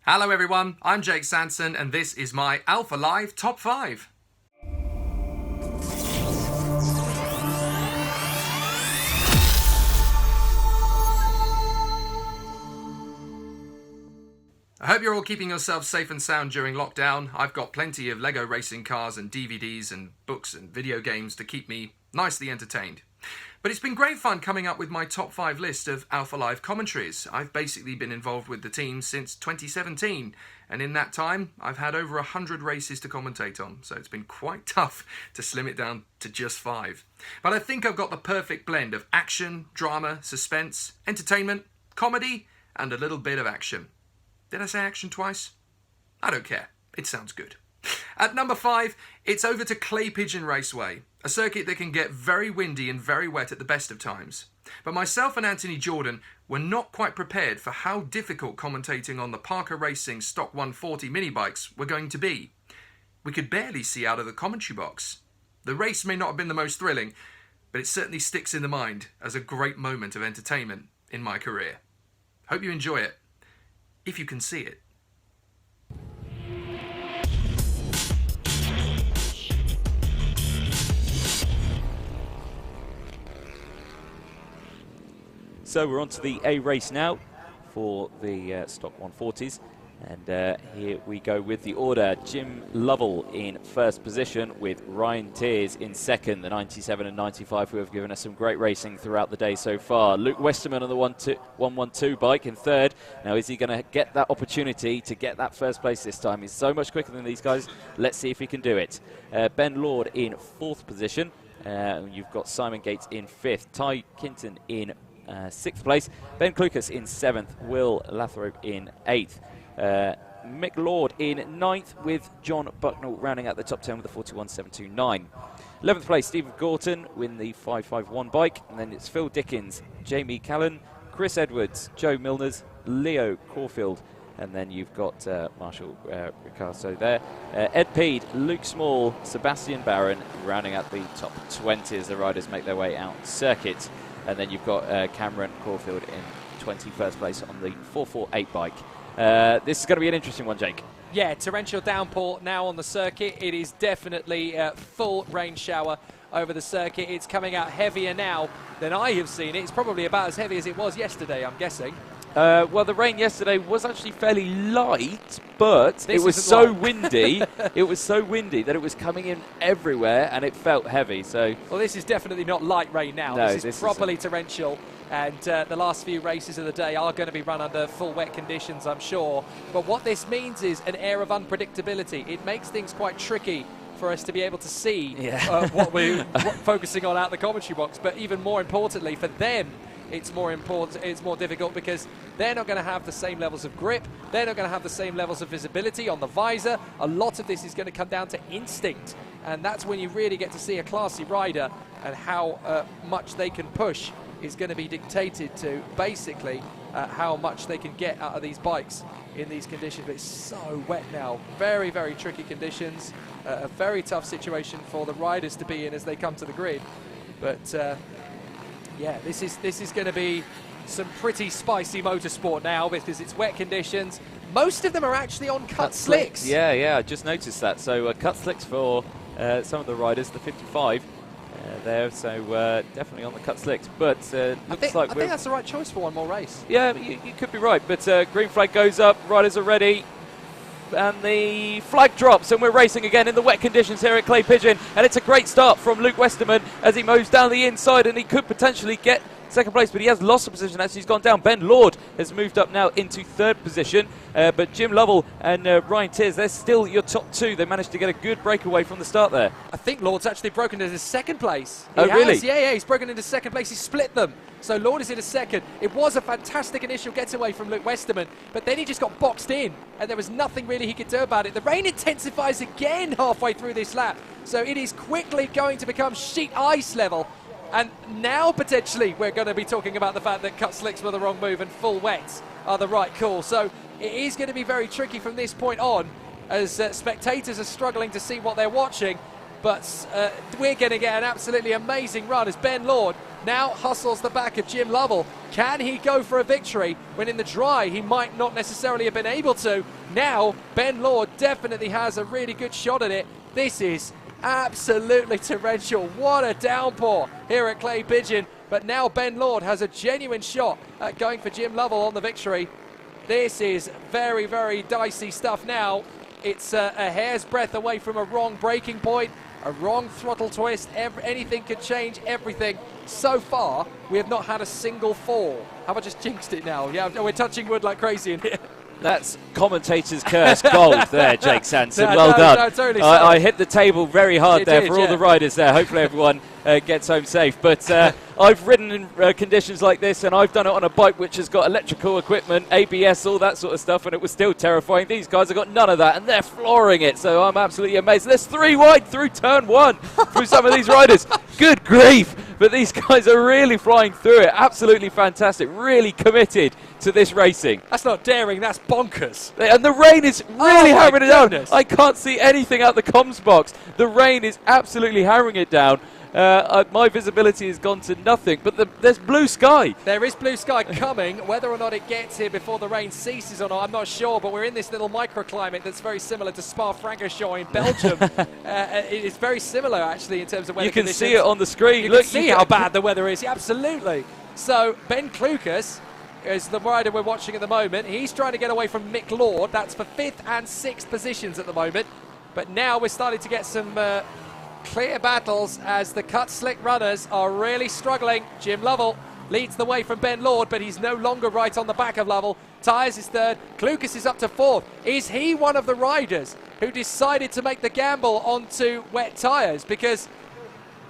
Hello everyone, I'm Jake Sanson and this is my Alpha Live Top 5. I hope you're all keeping yourselves safe and sound during lockdown. I've got plenty of Lego racing cars and DVDs and books and video games to keep me nicely entertained. But it's been great fun coming up with my top 5 list of Alpha Live commentaries. I've basically been involved with the team since 2017, and in that time I've had over 100 races to commentate on, so it's been quite tough to slim it down to just 5. But I think I've got the perfect blend of action, drama, suspense, entertainment, comedy, and a little bit of action. Did I say action twice? I don't care. It sounds good. At number 5, it's over to Clay Pigeon Raceway, a circuit that can get very windy and very wet at the best of times. But myself and Anthony Jordan were not quite prepared for how difficult commentating on the Parker Racing Stock 140 mini bikes were going to be. We could barely see out of the commentary box. The race may not have been the most thrilling, but it certainly sticks in the mind as a great moment of entertainment in my career. Hope you enjoy it, if you can see it. So we're on to the A race now for the Stock 140s, and here we go with the order. Jim Lovell in first position with Ryan Tears in second, the 97 and 95 who have given us some great racing throughout the day so far. Luke Westerman on the 112 bike in third. Now is he going to get that opportunity to get that first place this time? He's so much quicker than these guys. Let's see if he can do it. Ben Lord in fourth position. You've got Simon Gates in fifth, Ty Kinton in sixth place, Ben Klukas in seventh, Will Lathrop in eighth, Mick Lord in ninth, with John Bucknell rounding out the top 10 with the 41.729. 11th place, Stephen Gorton with the 551 bike, and then it's Phil Dickens, Jamie Callan, Chris Edwards, Joe Milners, Leo Caulfield, and then you've got Marshall Ricardo there. Ed Peed, Luke Small, Sebastian Barron rounding out the top 20 as the riders make their way out circuit. And then you've got Cameron Caulfield in 21st place on the 448 bike. This is going to be an interesting one, Jake. Yeah, torrential downpour now on the circuit. It is definitely full rain shower over the circuit. It's coming out heavier now than I have seen it. It's probably about as heavy as it was yesterday, I'm guessing. Well, the rain yesterday was actually fairly light, but it was so windy. It was so windy that it was coming in everywhere, and it felt heavy. So, well, this is definitely not light rain now. No, this is properly torrential, and the last few races of the day are going to be run under full wet conditions, I'm sure. But what this means is an air of unpredictability. It makes things quite tricky for us to be able to see what we're focusing on out the commentary box. But even more importantly, for them, it's more difficult because they're not going to have the same levels of grip, they're not going to have the same levels of visibility on the visor. A lot of this is going to come down to instinct, and that's when you really get to see a classy rider, and how much they can push is going to be dictated to basically how much they can get out of these bikes in these conditions. But it's so wet now, very, very tricky conditions, a very tough situation for the riders to be in as they come to the grid. But yeah, this is going to be some pretty spicy motorsport now because it's wet conditions. Most of them are actually on cut slicks. Yeah, I just noticed that. So cut slicks for some of the riders, the 55 there. So definitely on the cut slicks. But I think that's the right choice for one more race. Yeah, you could be right. But green flag goes up, riders are ready. And the flag drops, and we're racing again in the wet conditions here at Clay Pigeon, and it's a great start from Luke Westerman as he moves down the inside, and he could potentially get second place, but he has lost the position as he's gone down. Ben Lord has moved up now into third position, but Jim Lovell and Ryan Tears, they're still your top two. They managed to get a good breakaway from the start there. I think Lord's actually broken into second place. Really? Yeah, he's broken into second place. He split them. So Lord is in a second. It was a fantastic initial getaway from Luke Westerman, but then he just got boxed in, and there was nothing really he could do about it. The rain intensifies again halfway through this lap, so it is quickly going to become sheet ice level. And now potentially we're going to be talking about the fact that cut slicks were the wrong move and full wets are the right call. So it is going to be very tricky from this point on, as spectators are struggling to see what they're watching. but we're going to get an absolutely amazing run as Ben Lord now hustles the back of Jim Lovell. Can he go for a victory when in the dry he might not necessarily have been able to? Now Ben Lord definitely has a really good shot at it. This is absolutely torrential. What a downpour here at Clay Pigeon. But now Ben Lord has a genuine shot at going for Jim Lovell on the victory. This is very, very dicey stuff now. It's a hair's breadth away from a wrong braking point, a wrong throttle twist. Anything could change everything. So far, we have not had a single fall. Have I just jinxed it now? Yeah, we're touching wood like crazy in here. That's commentator's curse gold there, Jake Sanson. Well done. No, totally I hit the table very hard there for all yeah. the riders there. Hopefully everyone gets home safe. But I've ridden in conditions like this, and I've done it on a bike which has got electrical equipment, ABS, all that sort of stuff, and it was still terrifying. These guys have got none of that, and they're flooring it. So I'm absolutely amazed. There's 3 wide through turn 1 through some of these riders. Good grief. But these guys are really flying through it. Absolutely fantastic. Really committed to this racing. That's not daring, that's bonkers. And the rain is really hammering it down. Goodness. I can't see anything out the comms box. The rain is absolutely hammering it down. My visibility has gone to nothing, but there's blue sky. There is blue sky coming. Whether or not it gets here before the rain ceases or not, I'm not sure, but we're in this little microclimate that's very similar to Spa-Francorchamps in Belgium. It is very similar, actually, in terms of weather conditions. You can see it on the screen. You Look, can see how bad the weather is. Yeah, absolutely. So, Ben Klukas is the rider we're watching at the moment. He's trying to get away from Mick Lord. That's for 5th and 6th positions at the moment. But now we're starting to get some clear battles as the cut slick runners are really struggling. Jim Lovell leads the way from Ben Lord, but he's no longer right on the back of Lovell. Tyres is 3rd. Klukas is up to 4th. Is he one of the riders who decided to make the gamble onto wet tyres? Because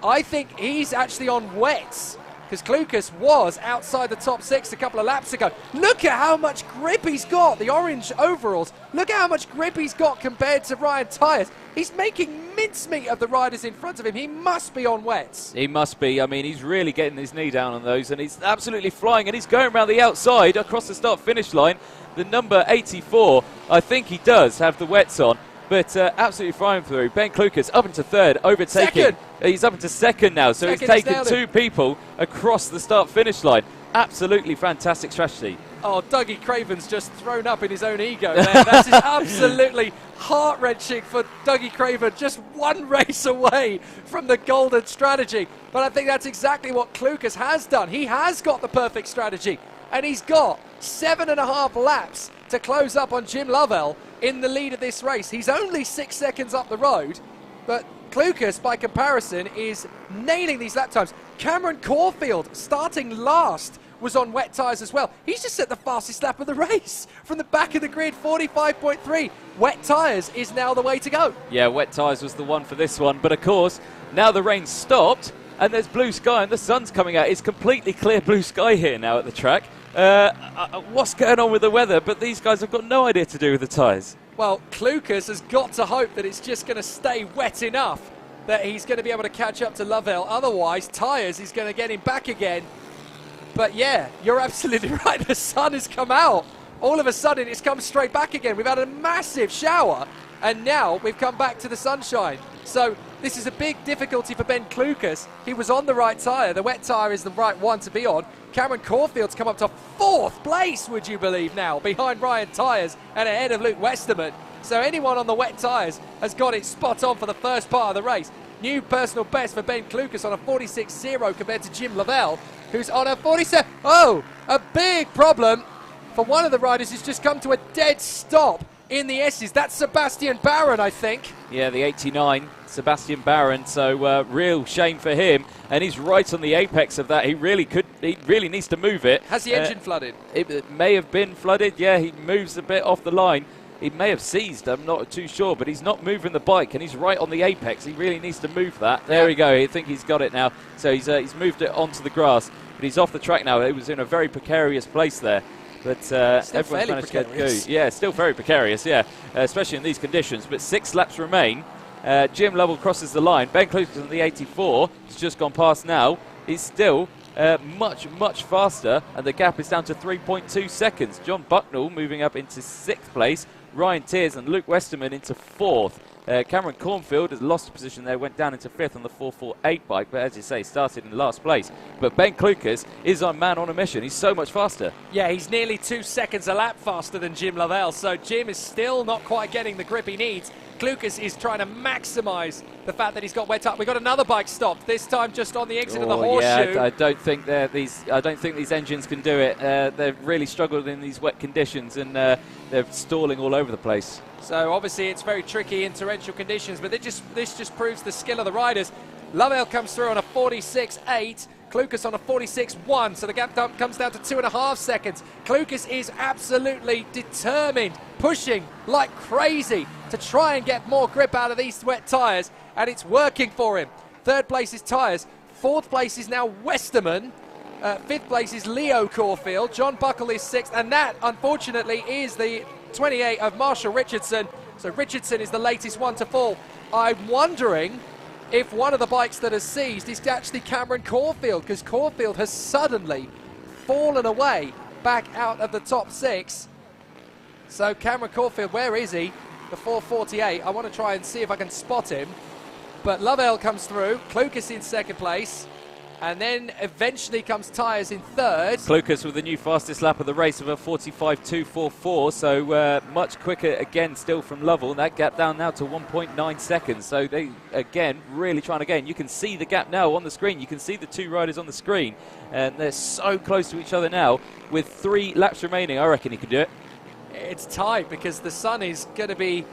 I think he's actually on wets, because Klukas was outside the top 6 a couple of laps ago. Look at how much grip he's got, the orange overalls. Look at how much grip he's got compared to Ryan Tyres. He's making mincemeat of the riders in front of him. He must be on wets. He must be. I mean, he's really getting his knee down on those, and he's absolutely flying, and he's going around the outside across the start-finish line. The number 84, I think he does have the wets on, but absolutely flying through. Ben Klukas up into 3rd, overtaking. Second. He's up into 2nd now, so he's taken 2 people across the start-finish line. Absolutely fantastic strategy. Oh, Dougie Craven's just thrown up in his own ego there. That is absolutely heart-wrenching for Dougie Craven. Just one race away from the golden strategy. But I think that's exactly what Klukas has done. He has got the perfect strategy. And he's got 7.5 laps to close up on Jim Lovell in the lead of this race. He's only 6 seconds up the road. But Klukas, by comparison, is nailing these lap times. Cameron Caulfield, starting last, was on wet tyres as well. He's just set the fastest lap of the race from the back of the grid, 45.3. Wet tyres is now the way to go. Yeah, wet tyres was the one for this one. But of course, now the rain stopped and there's blue sky and the sun's coming out. It's completely clear blue sky here now at the track. What's going on with the weather? But these guys have got no idea to do with the tyres. Well, Klukas has got to hope that it's just going to stay wet enough that he's going to be able to catch up to Lovell. Otherwise, tyres is going to get him back again. But yeah, you're absolutely right. The sun has come out. All of a sudden, it's come straight back again. We've had a massive shower, and now we've come back to the sunshine. So this is a big difficulty for Ben Klukas. He was on the right tyre. The wet tyre is the right one to be on. Cameron Caulfield's come up to 4th place, would you believe now, behind Ryan Tyres and ahead of Luke Westerman. So anyone on the wet tyres has got it spot on for the first part of the race. New personal best for Ben Klukas on a 46.0 compared to Jim Lovell, who's on a 47. Oh, a big problem for one of the riders who's just come to a dead stop in the S's. That's Sebastian Barron, I think. Yeah, the 89, Sebastian Barron. So real shame for him, and he's right on the apex of that. He really needs to move it. Has the engine flooded? It may have been flooded. Yeah, he moves a bit off the line. He may have seized, I'm not too sure, but he's not moving the bike, and he's right on the apex. He really needs to move that. There we go. I think he's got it now. So he's moved it onto the grass, but he's off the track now. He was in a very precarious place there. But everyone's managed to get good. Yeah, still very precarious, yeah, especially in these conditions. But 6 laps remain. Jim Lovell crosses the line. Ben Klukas on the 84. He's just gone past now. He's still much, much faster, and the gap is down to 3.2 seconds. John Bucknell moving up into 6th place. Ryan Tears and Luke Westerman into 4th. Cameron Cornfield has lost a position there, went down into 5th on the 448 bike, but as you say, started in last place. But Ben Klukas is a man on a mission. He's so much faster. Yeah, he's nearly 2 seconds a lap faster than Jim Lovell, so Jim is still not quite getting the grip he needs. Klukas is trying to maximise the fact that he's got wet up. We've got another bike stopped, this time just on the exit of the horseshoe. Yeah, I don't think these engines can do it. They've really struggled in these wet conditions, and they're stalling all over the place. So obviously it's very tricky in torrential conditions, but this just proves the skill of the riders. Lovell comes through on a 46.8, Klukas on a 46.1, so the gap comes down to 2.5 seconds. Klukas is absolutely determined, pushing like crazy to try and get more grip out of these wet tyres, and it's working for him. 3rd place is Tyres, 4th place is now Westerman, 5th place is Leo Caulfield, John Buckle is 6th, and that unfortunately is the 28 of Marshall Richardson. So Richardson is the latest one to fall. I'm wondering if one of the bikes that has seized is actually Cameron Caulfield, because Caulfield has suddenly fallen away back out of the top 6. So Cameron Caulfield, where is he? The 448. I want to try and see if I can spot him. But Lovell comes through, Klukas in 2nd place, and then eventually comes Tyres in 3rd. Klukas with the new fastest lap of the race of a 45.244, so much quicker again still from Lovell. That gap down now to 1.9 seconds, so they again really trying to gain. You can see the gap now on the screen, you can see the 2 riders on the screen, and they're so close to each other now. With 3 laps remaining, I reckon he can do it. It's tight because the sun is going to be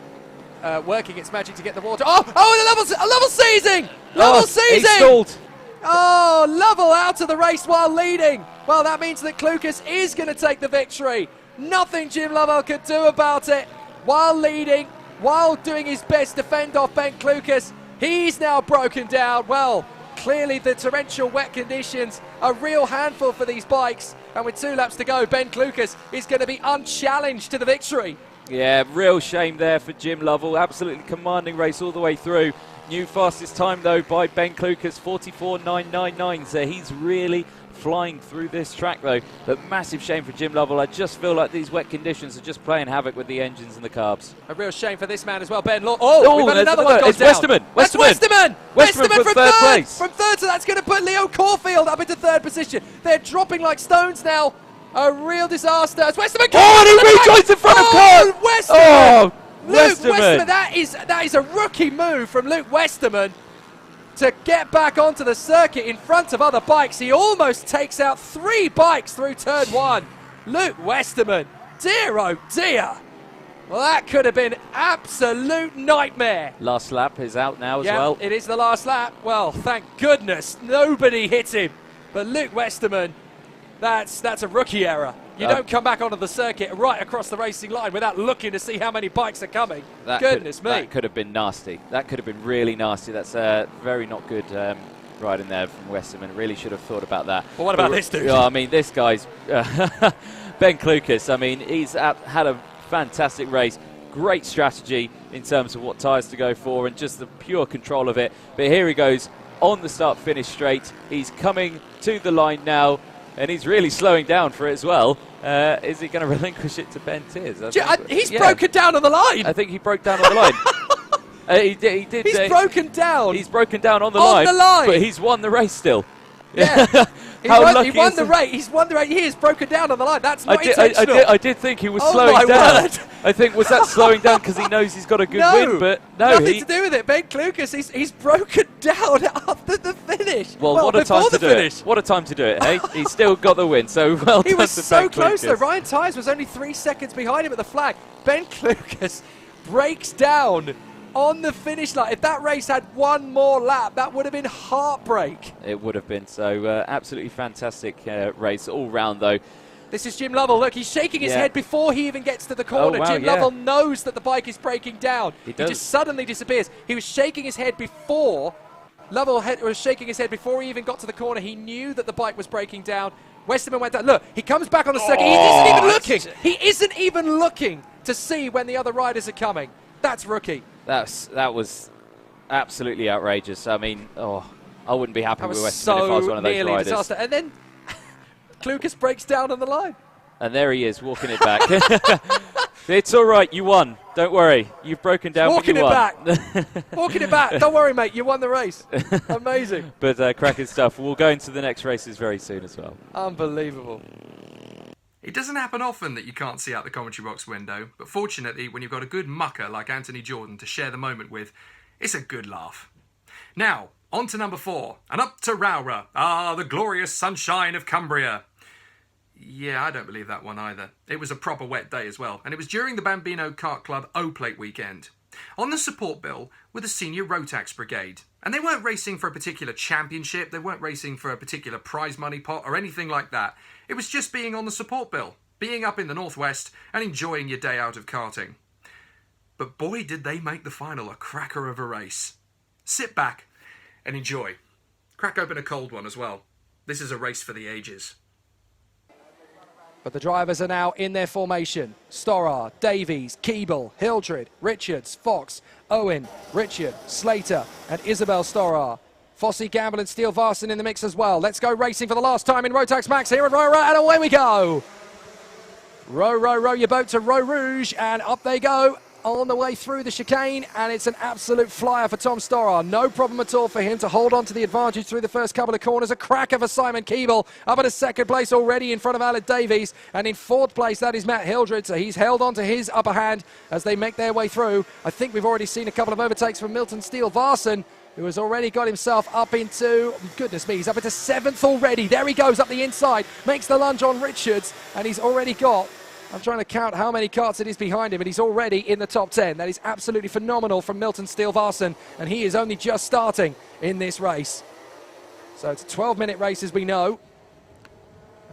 working its magic to get the water. Lovell seizing! Lovell seizing! He stalled. Oh, Lovell out of the race while leading. Well, that means that Klukas is going to take the victory. Nothing Jim Lovell could do about it. While leading, while doing his best to fend off Ben Klukas, he's now broken down. Well, clearly the torrential wet conditions are a real handful for these bikes. And with 2 laps to go, Ben Klukas is going to be unchallenged to the victory. Yeah, real shame there for Jim Lovell. Absolutely commanding race all the way through. New fastest time, though, by Ben Klukas, 44.999. So he's really flying through this track, though. But massive shame for Jim Lovell. I just feel like these wet conditions are just playing havoc with the engines and the carbs. A real shame for this man as well, Ben Law. Oh, we've got another one gone down. Westerman. That's Westerman. Westerman from 3rd place. From 3rd, so that's going to put Leo Caulfield up into 3rd position. They're dropping like stones now. A real disaster. As Westerman comes and he rejoins in front of Kart. Westerman. Oh, Luke Westerman, that is a rookie move from Luke Westerman to get back onto the circuit in front of other bikes. He almost takes out 3 bikes through turn 1. Luke Westerman, dear oh dear. Well, that could have been absolute nightmare. Last lap is out now as well. It is the last lap. Well, thank goodness nobody hit him. But Luke Westerman, that's a rookie error. You don't come back onto the circuit right across the racing line without looking to see how many bikes are coming. Goodness me. That could have been nasty. That could have been really nasty. That's very not good riding there from Westerman. Really should have thought about that. Well, what about this dude? I mean, this guy's Ben Klukas. I mean, he's had a fantastic race. Great strategy in terms of what tyres to go for and just the pure control of it. But here he goes on the start-finish straight. He's coming to the line now. And he's really slowing down for it as well. Is he going to relinquish it to Ben Tiers? He's broken down on the line. I think he broke down on the line. He did. He's broken down. He's broken down on the line. But he's won the race still. Yeah. He won the race. He's won the race. He is broken down on the line. That's not intentional. I did think he was slowing down. Word. I think, was that slowing down because he knows he's got a good win? But no, nothing to do with it. Ben Klukas, he's broken down after the finish. Well, what a time to do it. What a time to do it, hey? He's still got the win, so well done to Ben Klukas. He was so close, though. Ryan Tyres was only 3 seconds behind him at the flag. Ben Klukas breaks down on the finish line. If that race had one more lap, that would have been heartbreak. It would have been. So absolutely fantastic race all round, though. This is Jim Lovell. Look, he's shaking his head before he even gets to the corner. Jim Lovell knows that the bike is breaking down. He just suddenly disappears. He was shaking his head before. Lovell was shaking his head before he even got to the corner. He knew that the bike was breaking down. Westerman went down. Look, he comes back on the circuit. He isn't even looking. He isn't even looking to see when the other riders are coming. That's rookie. That was absolutely outrageous. I mean, I wouldn't be happy with Westerman if I was one of those riders. Disaster. And then Klukas breaks down on the line. And there he is, walking it back. It's all right, you won. Don't worry. You've broken down, Walking but you it won. back. Walking it back. Don't worry, mate. You won the race. Amazing. But cracking stuff. We'll go into the next races very soon as well. Unbelievable. It doesn't happen often that you can't see out the commentary box window, but fortunately, when you've got a good mucker like Anthony Jordan to share the moment with, it's a good laugh. Now, on to number 4, and up to Rowrah. Ah, the glorious sunshine of Cumbria. Yeah, I don't believe that one either. It was a proper wet day as well, and it was during the Bambino Kart Club O-Plate weekend. On the support bill were the senior Rotax brigade, and they weren't racing for a particular championship, they weren't racing for a particular prize money pot or anything like that. It was just being on the support bill, being up in the northwest and enjoying your day out of karting. But boy did they make the final a cracker of a race. Sit back and enjoy. Crack open a cold one as well. This is a race for the ages. But the drivers are now in their formation. Storrar, Davies, Keeble, Hildred, Richards, Fox, Owen, Richard, Slater and Isabel Storrar. Fossey, Gamble and Steele Varson in the mix as well. Let's go racing for the last time in Rotax Max here at Rowrah, and away we go. Row your boat to Row Rouge, and up they go on the way through the chicane, and it's an absolute flyer for Tom Storrar. No problem at all for him to hold on to the advantage through the first couple of corners. A cracker for Simon Keeble, up at a second place already in front of Aled Davies, and in fourth place that is Matt Hildred, so he's held on to his upper hand as they make their way through. I think we've already seen a couple of overtakes from Milton Steele Varson, who has already got himself up into, goodness me, he's up into 7th already. There he goes up the inside, makes the lunge on Richards, and he's already got, I'm trying to count how many karts it is behind him, but he's already in the top 10. That is absolutely phenomenal from Milton Steele Varson, and he is only just starting in this race. So it's a 12-minute race, as we know.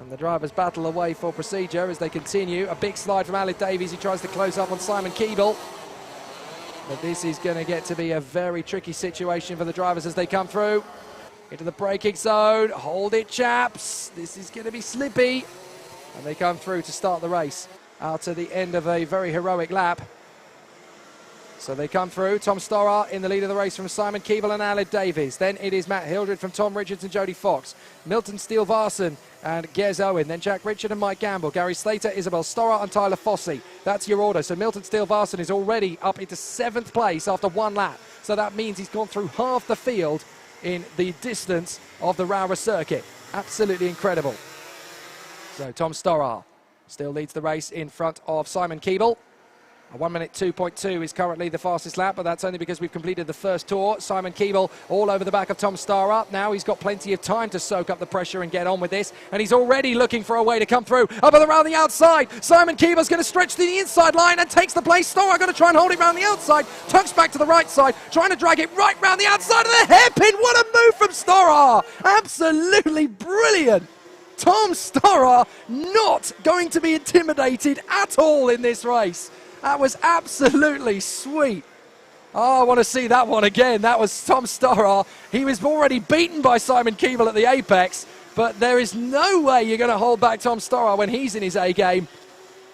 And the drivers battle away for procedure as they continue. A big slide from Aled Davies. He tries to close up on Simon Keeble. But this is going to get to be a very tricky situation for the drivers as they come through into the braking zone. Hold it, chaps. This is going to be slippy. And they come through to start the race out to the end of a very heroic lap. So they come through. Tom Storrar in the lead of the race from Simon Keeble and Aled Davies. Then it is Matt Hildred from Tom Richards and Jody Fox. Milton Steele Varson and Gez Owen. Then Jack Richard and Mike Gamble. Gary Slater, Isabel Storrar and Tyler Fossey. That's your order. So Milton Steele Varson is already up into 7th place after one lap. So that means he's gone through half the field in the distance of the Rowrah circuit. Absolutely incredible. So Tom Storrar still leads the race in front of Simon Keeble. A 1 minute 2.2 is currently the fastest lap, but that's only because we've completed the first tour. Simon Keeble all over the back of Tom Storrar. Now he's got plenty of time to soak up the pressure and get on with this, and he's already looking for a way to come through. Up and around the outside, Simon Keeble's going to stretch to the inside line and takes the place. Storrar going to try and hold it round the outside, tucks back to the right side, trying to drag it right round the outside of the hairpin. What a move from Storrar! Absolutely brilliant. Tom Storrar not going to be intimidated at all in this race. That was absolutely sweet. Oh, I want to see that one again. That was Tom Storrar. He was already beaten by Simon Keeble at the apex, but there is no way you're going to hold back Tom Storrar when he's in his A game.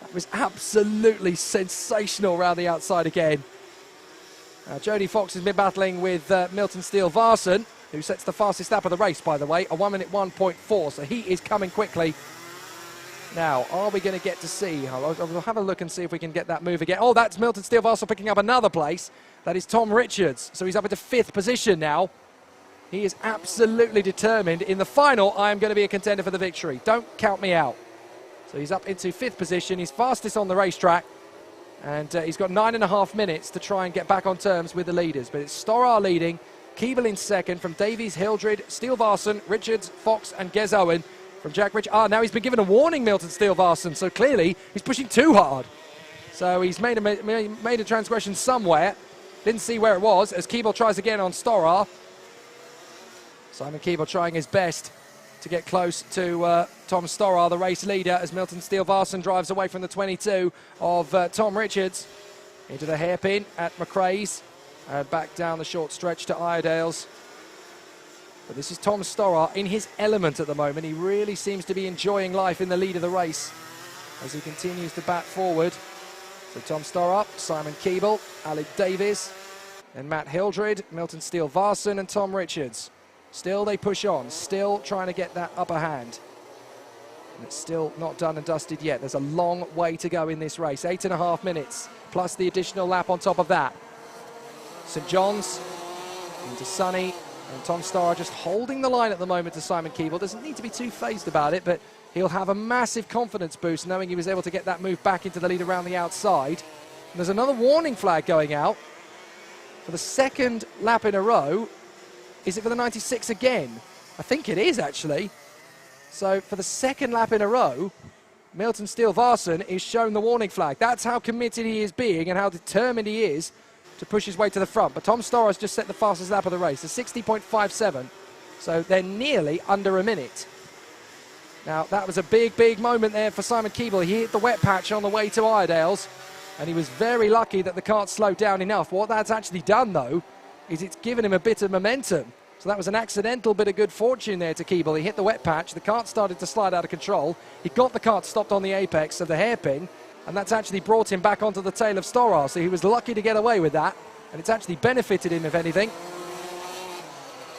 That was absolutely sensational around the outside again. Jody Fox has been battling with Milton Steele Varson, who sets the fastest lap of the race, by the way, a 1 minute 1.4, so he is coming quickly. Now, are we going to get to see? I'll have a look and see if we can get that move again. Oh, that's Milton Steele Varson picking up another place. That is Tom Richards. So he's up into 5th position now. He is absolutely determined. In the final, I am going to be a contender for the victory. Don't count me out. So he's up into 5th position. He's fastest on the racetrack. And he's got 9.5 minutes to try and get back on terms with the leaders. But it's Storrar leading, Keeble in second, from Davies, Hildred, Steele Varson, Richards, Fox and Gez Owen. From Jack Rich. Now he's been given a warning, Milton Steele Varson, so clearly he's pushing too hard. So he's made a transgression somewhere. Didn't see where it was, as Keeble tries again on Storrar. Simon Keeble trying his best to get close to Tom Storrar, the race leader, as Milton Steele Varson drives away from the 22 of Tom Richards into the hairpin at McRae's, back down the short stretch to Iredale's. But this is Tom Storrar in his element at the moment. He really seems to be enjoying life in the lead of the race as he continues to bat forward. So Tom Storrar, Simon Keeble, Aled Davies, and Matt Hildred, Milton Steele Varson and Tom Richards. Still they push on, still trying to get that upper hand. And it's still not done and dusted yet. There's a long way to go in this race. 8.5 minutes, plus the additional lap on top of that. St John's into Sonny, and Tom Storer just holding the line at the moment to Simon Keeble. Doesn't need to be too phased about it, but he'll have a massive confidence boost knowing he was able to get that move back into the lead around the outside. And there's another warning flag going out for the second lap in a row. Is it for the 96 again? I think it is, actually. So for the second lap in a row, Milton Steele-Varson is shown the warning flag. That's how committed he is being and how determined he is to push his way to the front. But Tom Storer has just set the fastest lap of the race, a 60.57. So they're nearly under a minute. Now, that was a big, big moment there for Simon Keeble. He hit the wet patch on the way to Iredale's, and he was very lucky that the kart slowed down enough. What that's actually done, though, is it's given him a bit of momentum. So that was an accidental bit of good fortune there to Keeble. He hit the wet patch, the kart started to slide out of control. He got the kart stopped on the apex of the hairpin, and that's actually brought him back onto the tail of Storer. So he was lucky to get away with that, and it's actually benefited him, if anything.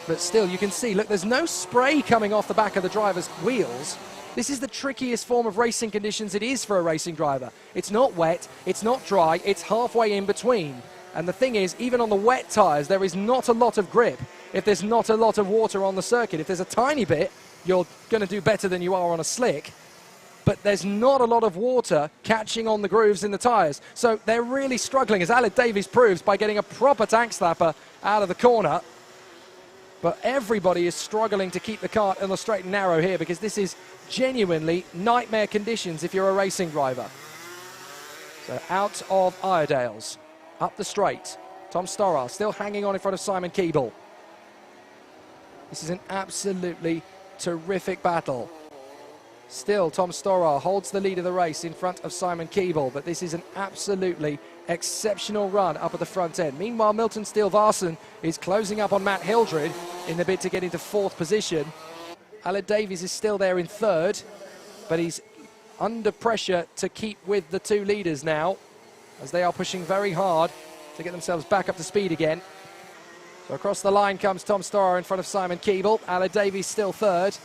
But still, you can see, look, there's no spray coming off the back of the driver's wheels. This is the trickiest form of racing conditions it is for a racing driver. It's not wet, it's not dry, it's halfway in between. And the thing is, even on the wet tyres, there is not a lot of grip if there's not a lot of water on the circuit. If there's a tiny bit, you're going to do better than you are on a slick. But there's not a lot of water catching on the grooves in the tyres. So they're really struggling, as Aled Davies proves, by getting a proper tank slapper out of the corner. But everybody is struggling to keep the kart on the straight and narrow here, because this is genuinely nightmare conditions if you're a racing driver. So out of Iredale's, up the straight, Tom Storer still hanging on in front of Simon Keeble. This is an absolutely terrific battle. Still, Tom Storer holds the lead of the race in front of Simon Keeble, but this is an absolutely exceptional run up at the front end. Meanwhile, Milton Steele-Varson is closing up on Matt Hildred in the bid to get into fourth position. Aled Davies is still there in third, but he's under pressure to keep with the two leaders now, as they are pushing very hard to get themselves back up to speed again. So across the line comes Tom Storer in front of Simon Keeble. Aled Davies still third.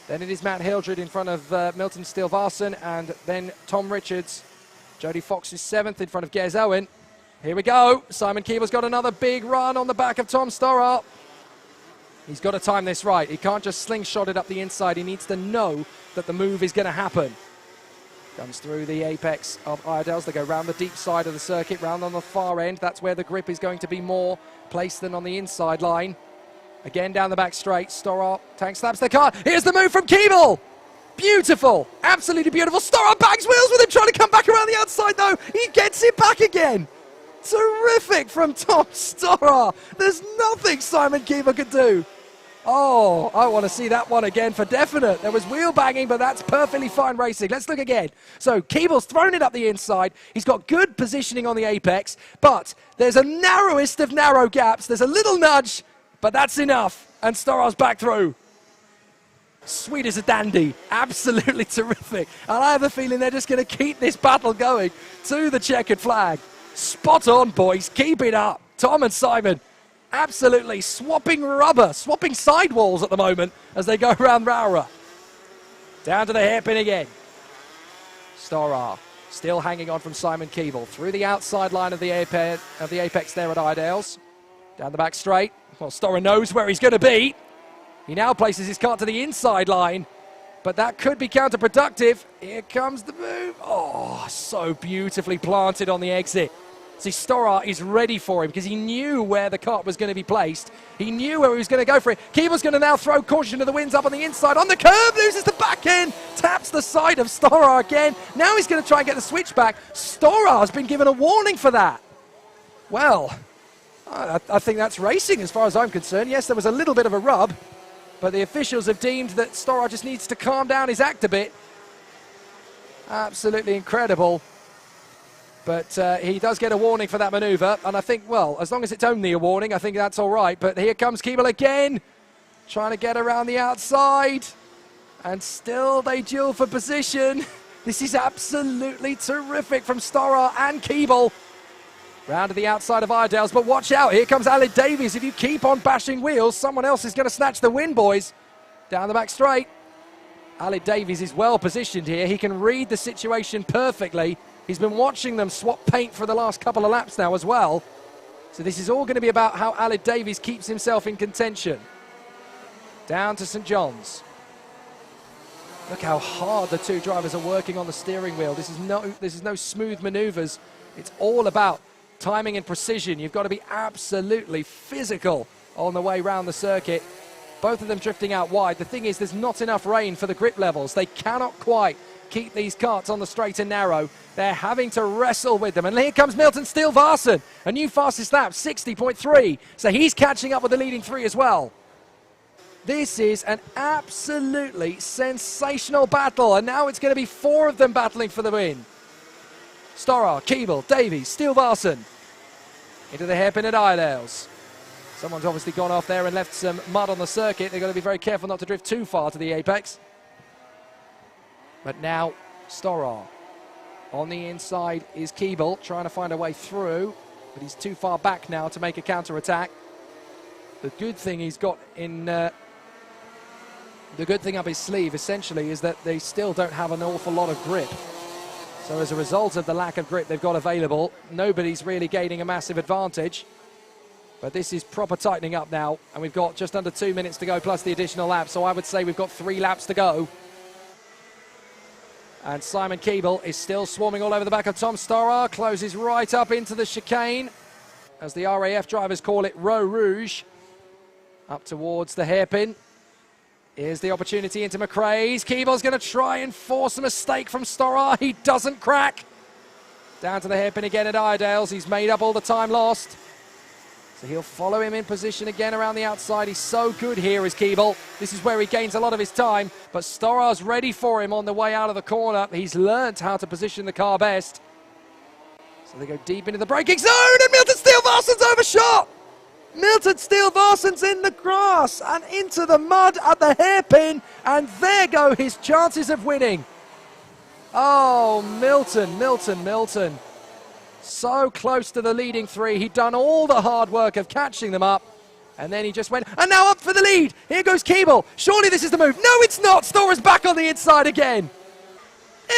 Then it is Matt Hildred in front of Milton Steele-Varson, and then Tom Richards. Jody Fox is seventh in front of Gez Owen. Here we go. Simon Keeble's got another big run on the back of Tom Storer. He's got to time this right. He can't just slingshot it up the inside. He needs to know that the move is going to happen. Comes through the apex of Iredale's. They go round the deep side of the circuit, round on the far end. That's where the grip is going to be more placed than on the inside line. Again, down the back straight, Storer tank slaps the car. Here's the move from Keeble. Beautiful, absolutely beautiful. Storer bangs wheels with him, trying to come back around the outside, though. He gets it back again. Terrific from Tom Storer. There's nothing Simon Keeble could do. Oh, I want to see that one again for definite. There was wheel banging, but that's perfectly fine racing. Let's look again. So Keeble's thrown it up the inside. He's got good positioning on the apex, but there's a narrowest of narrow gaps. There's a little nudge, but that's enough. And Storer's back through. Sweet as a dandy. Absolutely terrific. And I have a feeling they're just going to keep this battle going to the checkered flag. Spot on, boys. Keep it up. Tom and Simon absolutely swapping rubber, swapping sidewalls at the moment as they go around Rowrah. Down to the hairpin again. Storer still hanging on from Simon Keeble through the outside line of the apex there at Iredale's. Down the back straight. Well, Storer knows where he's going to be. He now places his kart to the inside line, but that could be counterproductive. Here comes the move. Oh, so beautifully planted on the exit. See, Storer is ready for him because he knew where the kart was going to be placed. He knew where he was going to go for it. Keeble's going to now throw caution to the winds up on the inside. On the curb, loses the back end, taps the side of Storer again. Now he's going to try and get the switch back. Storer has been given a warning for that. Well, I think that's racing as far as I'm concerned. Yes, there was a little bit of a rub, but the officials have deemed that Storer just needs to calm down his act a bit. Absolutely incredible. But he does get a warning for that manoeuvre, and I think, well, as long as it's only a warning, I think that's all right. But here comes Keeble again, trying to get around the outside, and still they duel for position. This is absolutely terrific from Storer and Keeble. Round to the outside of Iredale's, but watch out, here comes Aled Davies. If you keep on bashing wheels, someone else is going to snatch the win, boys. Down the back straight. Alid Davies is well positioned here. He can read the situation perfectly. He's been watching them swap paint for the last couple of laps now as well. So this is all going to be about how Alid Davies keeps himself in contention. Down to St John's. Look how hard the two drivers are working on the steering wheel. This is no smooth maneuvers. It's all about timing and precision. You've got to be absolutely physical on the way round the circuit. Both of them drifting out wide. The thing is, there's not enough rain for the grip levels. They cannot quite keep these karts on the straight and narrow. They're having to wrestle with them. And here comes Milton Steele-Varson, a new fastest lap, 60.3. So he's catching up with the leading three as well. This is an absolutely sensational battle. And now it's going to be four of them battling for the win. Storrar, Keeble, Davies, Steele-Varson into the hairpin at Iredales. Someone's obviously gone off there and left some mud on the circuit. They've got to be very careful not to drift too far to the apex. But now Storrar. On the inside is Keeble, trying to find a way through, but he's too far back now to make a counter-attack. The good thing he's got in... the good thing up his sleeve, essentially, is that they still don't have an awful lot of grip. So as a result of the lack of grip they've got available, nobody's really gaining a massive advantage. But this is proper tightening up now, and we've got just under 2 minutes to go, plus the additional lap. So I would say we've got 3 laps to go. And Simon Keeble is still swarming all over the back of Tom Storrar, closes right up into the chicane, as the RAF drivers call it, Row Rouge, up towards the hairpin. Here's the opportunity into McRae's. Keeble's going to try and force a mistake from Storrar. He doesn't crack. Down to the hairpin again at Iredales. He's made up all the time lost. So he'll follow him in position again around the outside. He's so good here is Keeble. This is where he gains a lot of his time. But Storrar's ready for him on the way out of the corner. He's learnt how to position the car best. So they go deep into the braking zone, and Milton Steele-Varson's overshot. Milton Steele-Varson's in the grass and into the mud at the hairpin. And there go his chances of winning. Oh, Milton. So close to the leading three. He'd done all the hard work of catching them up. And then he just went, and now up for the lead. Here goes Keeble. Surely this is the move. No, it's not. Storrar's back on the inside again.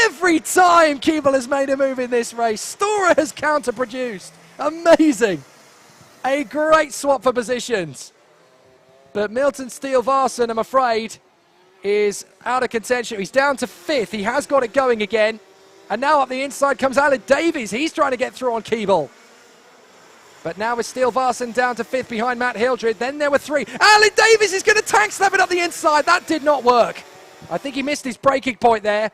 Every time Keeble has made a move in this race, Storrar has counter-produced. Amazing. A great swap for positions. But Milton Steele-Varson, I'm afraid, is out of contention. He's down to 5th. He has got it going again. And now up the inside comes Alid Davies. He's trying to get through on Keeble. But now with Steele-Varson down to 5th behind Matt Hildred. Then there were 3. Alid Davies is going to tank slap it up the inside. That did not work. I think he missed his braking point there.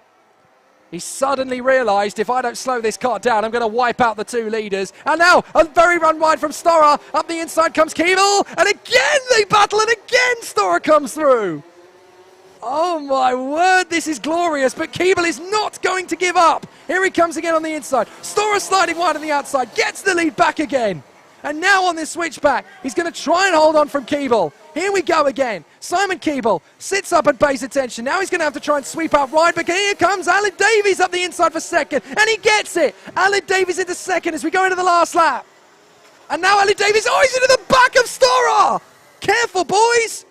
He suddenly realised, if I don't slow this car down, I'm going to wipe out the 2 leaders. And now a very run wide from Storrar. Up the inside comes Keeble. And again they battle, and again Storrar comes through. Oh my word, this is glorious, but Keeble is not going to give up. Here he comes again on the inside. Storrar sliding wide on the outside, gets the lead back again. And now on this switchback, he's going to try and hold on from Keeble. Here we go again. Simon Keeble sits up and pays attention. Now he's going to have to try and sweep out wide, but here comes Alid Davies up the inside for second, and he gets it. Alid Davies into second as we go into the last lap. And now Alid Davies, oh, he's into the back of Storrar. Careful, boys.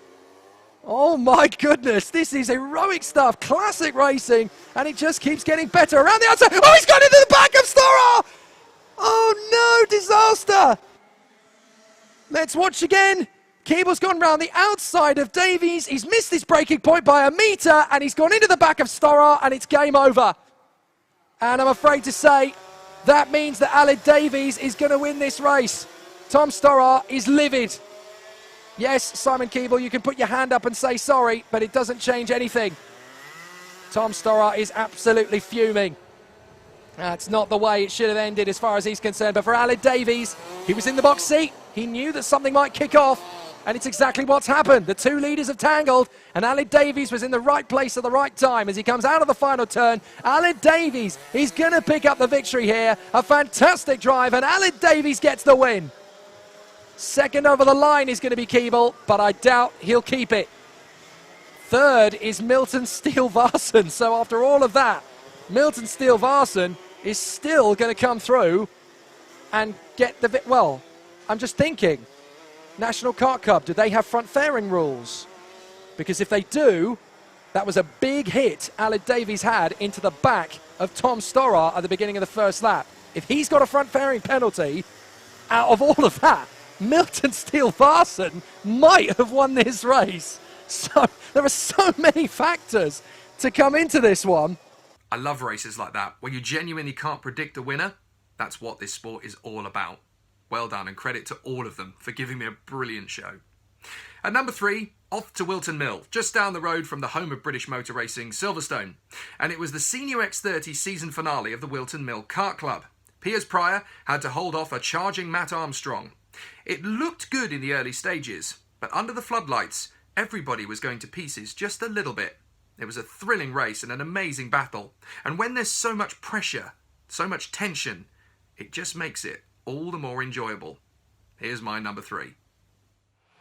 Oh my goodness, this is heroic stuff, classic racing, and it just keeps getting better around the outside. Oh, he's got into the back of Storrar! Oh no, disaster! Let's watch again. Keeble's gone round the outside of Davies. He's missed his braking point by a metre, and he's gone into the back of Storrar, and it's game over. And I'm afraid to say, that means that Alid Davies is going to win this race. Tom Storrar is livid. Yes, Simon Keeble, you can put your hand up and say sorry, but it doesn't change anything. Tom Storrar is absolutely fuming. That's not the way it should have ended as far as he's concerned. But for Alid Davies, he was in the box seat. He knew that something might kick off, and it's exactly what's happened. The 2 leaders have tangled, and Alid Davies was in the right place at the right time as he comes out of the final turn. Alid Davies, he's going to pick up the victory here. A fantastic drive, and Alid Davies gets the win. Second over the line is going to be Keeble, but I doubt he'll keep it. Third is Milton Steele-Varson. So after all of that, Milton Steele-Varson is still going to come through and get the... Well, I'm just thinking, National Kart Cup, do they have front fairing rules? Because if they do, That was a big hit Aled Davies had into the back of Tom Storer at the beginning of the first lap. If he's got a front fairing penalty, out of all of that, Milton Steele-Varson might have won this race. So there are so many factors to come into this one. I love races like that, where you genuinely can't predict the winner. That's what this sport is all about. Well done, and credit to all of them for giving me a brilliant show. At number 3, off to Whilton Mill, just down the road from the home of British motor racing, Silverstone. And it was the Senior X30 season finale of the Whilton Mill Kart Club. Piers Pryor had to hold off a charging Matt Armstrong. It looked good in the early stages, but under the floodlights, everybody was going to pieces just a little bit. It was a thrilling race and an amazing battle. And when there's so much pressure, so much tension, it just makes it all the more enjoyable. Here's my number 3.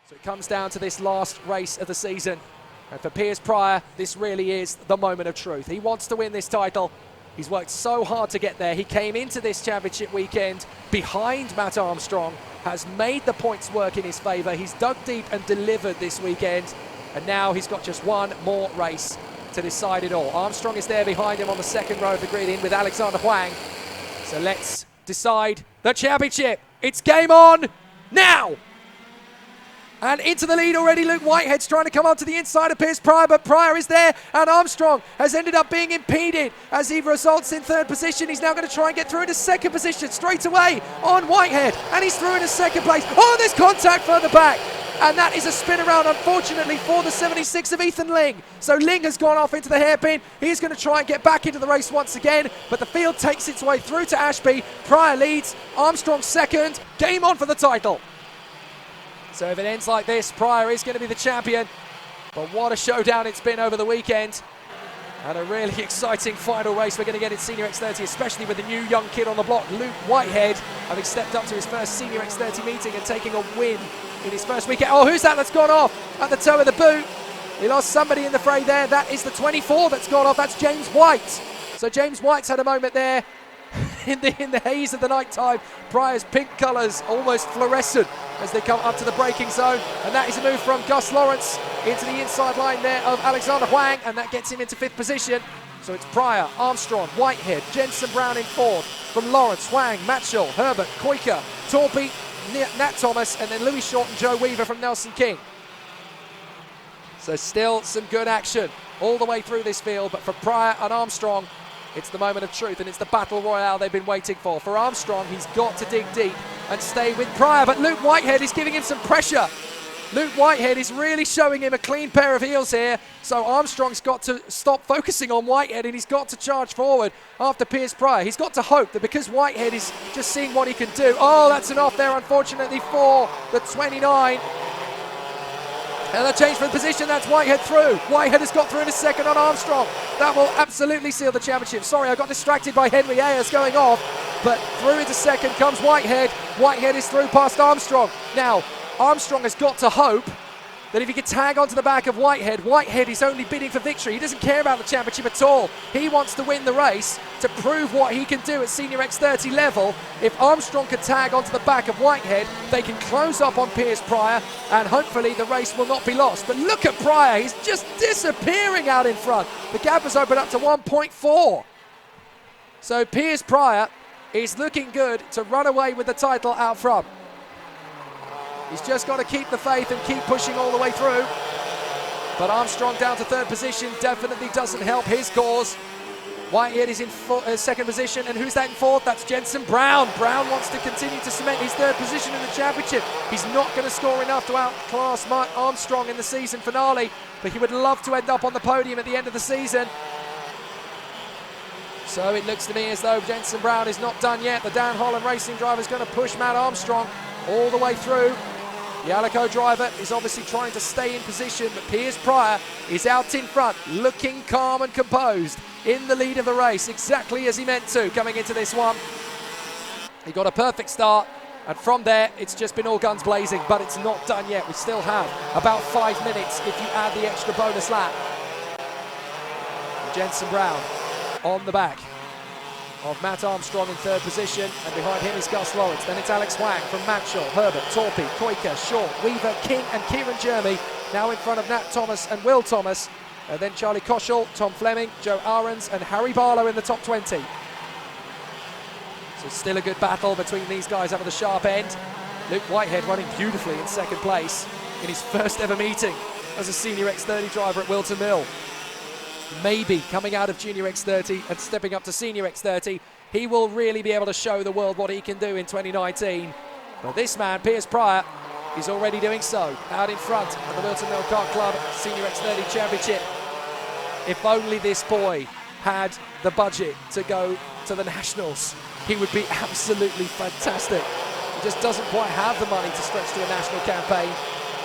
So it comes down to this last race of the season. And for Piers Pryor, this really is the moment of truth. He wants to win this title. He's worked so hard to get there. He came into this championship weekend behind Matt Armstrong, has made the points work in his favour. He's dug deep and delivered this weekend. And now he's got just one more race to decide it all. Armstrong is there behind him on the second row of the grid in with Alexander Huang. So let's decide the championship. It's game on now! And into the lead already, Luke Whitehead's trying to come onto the inside of Piers Pryor, but Pryor is there, and Armstrong has ended up being impeded as he results in third position. He's now going to try and get through into second position straight away on Whitehead, and he's through into second place. Oh, there's contact further back, and that is a spin around, unfortunately, for the 76 of Ethan Ling. So Ling has gone off into the hairpin. He's going to try and get back into the race once again, but the field takes its way through to Ashby. Pryor leads, Armstrong second. Game on for the title. So if it ends like this, Pryor is going to be the champion. But what a showdown it's been over the weekend. And a really exciting final race we're going to get in Senior X30, especially with the new young kid on the block, Luke Whitehead, having stepped up to his first Senior X30 meeting and taking a win in his first weekend. Oh, who's that that's gone off at the toe of the boot? He lost somebody in the fray there. That is the 24 that's gone off. That's James White. So James White's had a moment there in the haze of the night time. Pryor's pink colours almost fluorescent as they come up to the braking zone, and that is a move from Gus Lawrence into the inside line there of Alexander Huang, and that gets him into 5th position. So it's Pryor, Armstrong, Whitehead, Jensen Brown in 4th, from Lawrence, Huang, Matchell, Herbert, Koika, Torpy, Nat Thomas, and then Louis Short and Joe Weaver from Nelson King. So still some good action all the way through this field, but for Pryor and Armstrong, it's the moment of truth, and it's the battle royale they've been waiting for. For Armstrong, he's got to dig deep and stay with Pryor, but Luke Whitehead is giving him some pressure. Luke Whitehead is really showing him a clean pair of heels here, so Armstrong's got to stop focusing on Whitehead, and he's got to charge forward after Piers Pryor. He's got to hope that because Whitehead is just seeing what he can do. Oh, that's an off there, unfortunately, for the 29. And a change for the position, that's Whitehead through. Whitehead has got through in a second on Armstrong. That will absolutely seal the championship. Sorry, I got distracted by Henry Ayers going off, but through into second comes Whitehead. Whitehead is through past Armstrong. Now, Armstrong has got to hope that if he can tag onto the back of Whitehead, Whitehead is only bidding for victory. He doesn't care about the championship at all. He wants to win the race to prove what he can do at Senior X30 level. If Armstrong can tag onto the back of Whitehead, they can close up on Piers Pryor, and hopefully the race will not be lost. But look at Pryor, he's just disappearing out in front. The gap has opened up to 1.4. So Piers Pryor is looking good to run away with the title out front. He's just got to keep the faith and keep pushing all the way through. But Armstrong down to 3rd position definitely doesn't help his cause. Whitehead is in second position, and who's that in 4th? That's Jensen Brown. Brown wants to continue to cement his 3rd position in the championship. He's not going to score enough to outclass Armstrong in the season finale, but he would love to end up on the podium at the end of the season. So it looks to me as though Jensen Brown is not done yet. The Dan Holland Racing driver is going to push Matt Armstrong all the way through. The Alico driver is obviously trying to stay in position, but Piers Pryor is out in front, looking calm and composed in the lead of the race, exactly as he meant to coming into this one. He got a perfect start, and from there it's just been all guns blazing, but it's not done yet. We still have about 5 minutes if you add the extra bonus lap. And Jensen Brown on the back of Matt Armstrong in 3rd position, and behind him is Gus Lawrence. Then it's Alex Huang from Matchell, Herbert, Torpy, Koika, Short, Weaver, King and Kieran Jeremy now in front of Nat Thomas and Will Thomas. Then Charlie Koschel, Tom Fleming, Joe Ahrens and Harry Barlow in the top 20. So still a good battle between these guys up at the sharp end. Luke Whitehead running beautifully in second place in his first ever meeting as a senior X30 driver at Whilton Mill. Maybe coming out of junior X30 and stepping up to senior X30, he will really be able to show the world what he can do in 2019. But this man, Piers Pryor, is already doing so out in front of the Whilton Mill Kart Club Senior X30 Championship. If only this boy had the budget to go to the Nationals, he would be absolutely fantastic. He just doesn't quite have the money to stretch to a national campaign.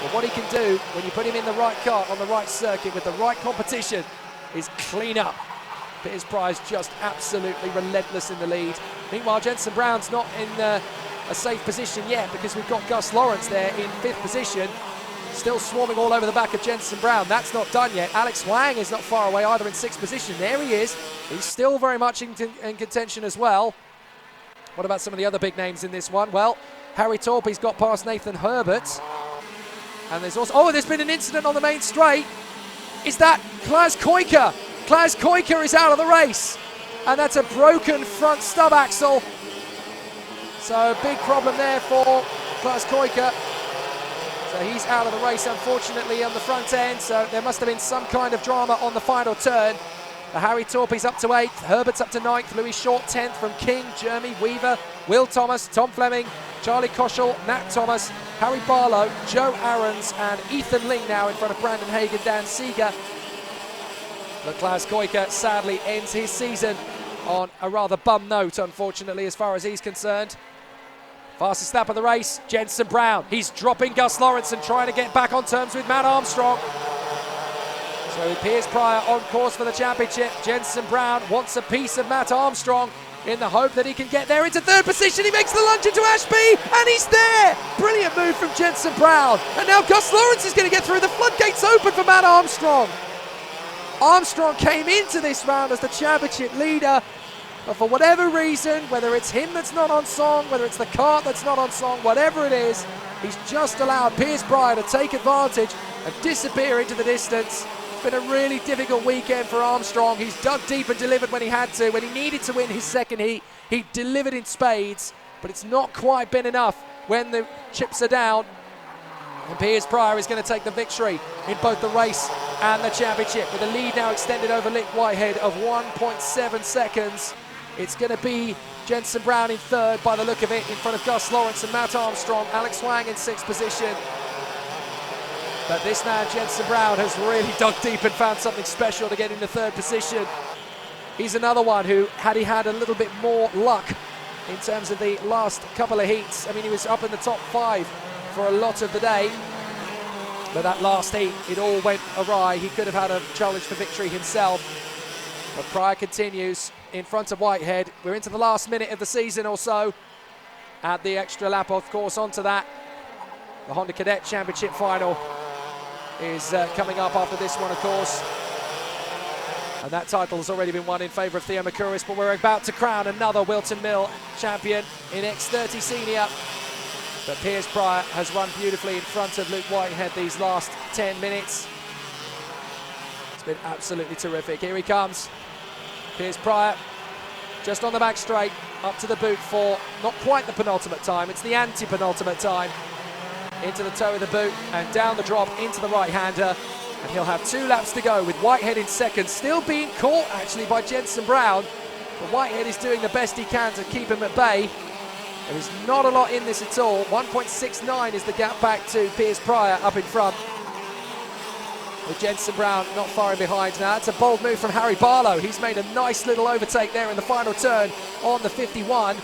But what he can do when you put him in the right kart on the right circuit with the right competition is clean up. Piers Pryor's just absolutely relentless in the lead. Meanwhile, Jenson Brown's not in a safe position yet because we've got Gus Lawrence there in 5th position, still swarming all over the back of Jenson Brown. That's not done yet. Alex Huang is not far away either in 6th position. There he is. He's still very much in contention as well. What about some of the other big names in this one? Well, Harry Torpey's got past Nathan Herbert. And there's also, there's been an incident on the main straight. Is that Klaas Koijke? Klaas Koijke is out of the race. And that's a broken front stub axle. So a big problem there for Klaas Koijke. So he's out of the race, unfortunately, on the front end. So there must have been some kind of drama on the final turn. Harry Torpey's up to 8th, Herbert's up to 9th, Louis Short 10th from King, Jeremy Weaver, Will Thomas, Tom Fleming, Charlie Koschel, Nat Thomas, Harry Barlow, Joe Ahrens and Ethan Ling now in front of Brandon Haig and Dan Seeger. But Klaas Koijke sadly ends his season on a rather bum note, unfortunately, as far as he's concerned. Fastest lap of the race, Jenson Brown. He's dropping Gus Lawrence and trying to get back on terms with Matt Armstrong. So Piers Pryor on course for the championship. Jenson Brown wants a piece of Matt Armstrong in the hope that he can get there into 3rd position. He makes the lunge into Ashby and he's there. Brilliant move from Jenson Brown. And now Gus Lawrence is going to get through. The floodgates open for Matt Armstrong. Armstrong came into this round as the championship leader, but for whatever reason, whether it's him that's not on song, whether it's the kart that's not on song, whatever it is, he's just allowed Piers Pryor to take advantage and disappear into the distance. It's been a really difficult weekend for Armstrong. He's dug deep and delivered when he had to. When he needed to win his second heat, he delivered in spades, but it's not quite been enough when the chips are down. And Piers Pryor is going to take the victory in both the race and the championship, with a lead now extended over Luke Whitehead of 1.7 seconds. It's going to be Jenson Brown in 3rd by the look of it, in front of Gus Lawrence and Matt Armstrong. Alex Huang in 6th position. But this man, Jenson Brown, has really dug deep and found something special to get into 3rd position. He's another one who, had he had a little bit more luck in terms of the last couple of heats, I mean, he was up in the top 5 for a lot of the day. But that last heat, it all went awry. He could have had a challenge for victory himself. But Pryor continues in front of Whitehead. We're into the last minute of the season or so. Add the extra lap, of course, onto that. The Honda Cadet Championship final is coming up after this one, of course. And that title has already been won in favour of Theo Makuris, but we're about to crown another Whilton Mill champion in X30 Senior. But Piers Pryor has run beautifully in front of Luke Whitehead these last 10 minutes. It's been absolutely terrific. Here he comes. Piers Pryor, just on the back straight, up to the boot for not quite the penultimate time, it's the anti-penultimate time. Into the toe of the boot and down the drop into the right-hander. And he'll have 2 laps to go with Whitehead in 2nd, still being caught actually by Jenson Brown. But Whitehead is doing the best he can to keep him at bay. There is not a lot in this at all. 1.69 is the gap back to Piers Pryor up in front, with Jenson Brown not far in behind now. It's a bold move from Harry Barlow. He's made a nice little overtake there in the final turn on the 51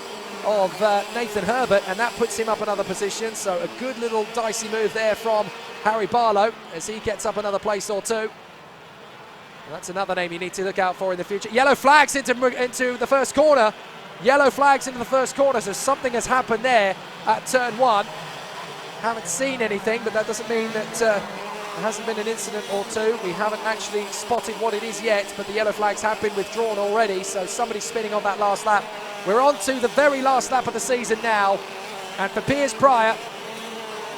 of Nathan Herbert, and that puts him up another position. So a good little dicey move there from Harry Barlow as he gets up another place or 2. And that's another name you need to look out for in the future. Yellow flags into the first corner. Yellow flags into the first corner, so something has happened there at turn 1. Haven't seen anything, but that doesn't mean that there hasn't been an incident or 2. We haven't actually spotted what it is yet, but the yellow flags have been withdrawn already, so somebody's spinning on that last lap. We're on to the very last lap of the season now, and for Piers Pryor,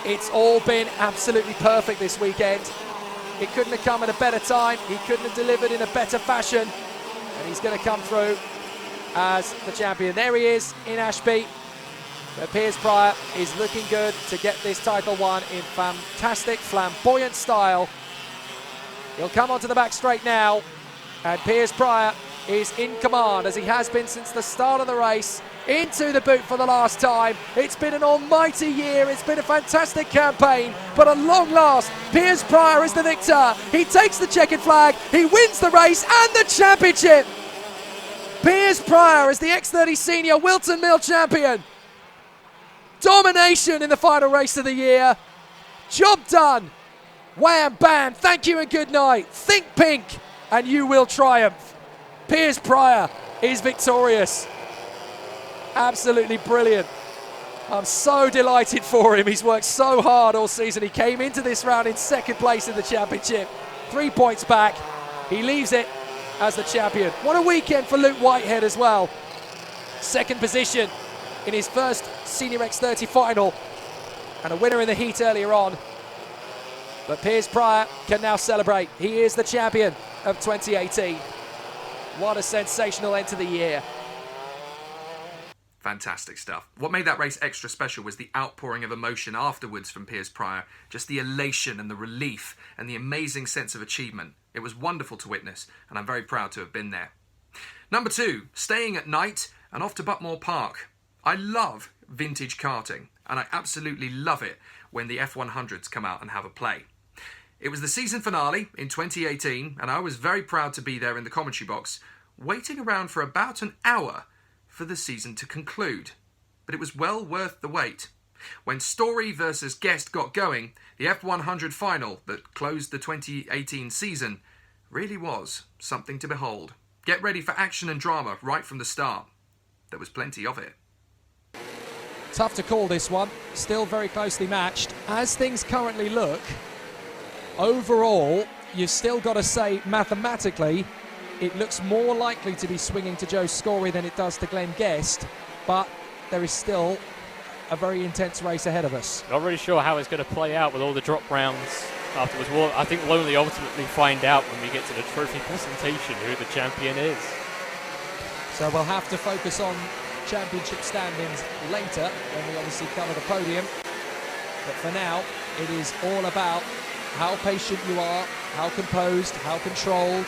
it's all been absolutely perfect this weekend. It couldn't have come at a better time. He couldn't have delivered in a better fashion. And he's going to come through as the champion. There he is in Ashby. But Piers Pryor is looking good to get this title won in fantastic, flamboyant style. He'll come onto the back straight now. And Piers Pryor is in command, as he has been since the start of the race, into the boot for the last time. It's been an almighty year, it's been a fantastic campaign, but at long last, Piers Pryor is the victor. He takes the checkered flag, he wins the race and the championship. Piers Pryor is the X30 Senior Whilton Mill champion. Domination in the final race of the year. Job done. Wham, bam, thank you and good night. Think pink and you will triumph. Piers Pryor is victorious. Absolutely brilliant. I'm so delighted for him. He's worked so hard all season. He came into this round in second place in the championship. 3 points back. He leaves it as the champion. What a weekend for Luke Whitehead as well. Second position in his first Senior X30 final. And a winner in the heat earlier on. But Piers Pryor can now celebrate. He is the champion of 2018. What a sensational end to the year. Fantastic stuff. What made that race extra special was the outpouring of emotion afterwards from Piers Pryor. Just the elation and the relief and the amazing sense of achievement. It was wonderful to witness, and I'm very proud to have been there. Number 2, staying at night and off to Buckmore Park. I love vintage karting, and I absolutely love it when the F100s come out and have a play. It was the season finale in 2018, and I was very proud to be there in the commentary box, waiting around for about an hour for the season to conclude. But it was well worth the wait. When Story versus Guest got going, the F100 final that closed the 2018 season really was something to behold. Get ready for action and drama right from the start. There was plenty of it. Tough to call this one. Still very closely matched. As things currently look, overall, you've still got to say mathematically it looks more likely to be swinging to Joe Scory than it does to Glenn Guest, but there is still a very intense race ahead of us. Not really sure how it's going to play out with all the drop rounds afterwards. Well, I think we'll only ultimately find out when we get to the trophy presentation who the champion is. So we'll have to focus on championship standings later when we obviously cover the podium. But for now, it is all about how patient you are, how composed, how controlled.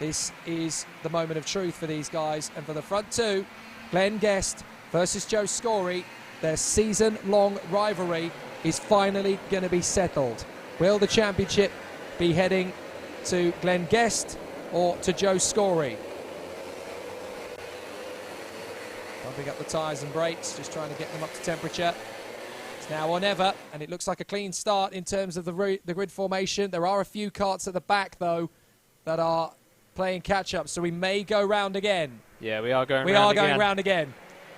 This is the moment of truth for these guys. And for the front two, Glenn Guest versus Joe Scory, their season-long rivalry is finally going to be settled. Will the championship be heading to Glenn Guest or to Joe Scory? Pumping up the tyres and brakes, just trying to get them up to temperature. It's now or never, and it looks like a clean start in terms of the grid formation. There are a few karts at the back, though, that are playing catch-up, so we may go round again. Yeah, we are going round again. We are going round again.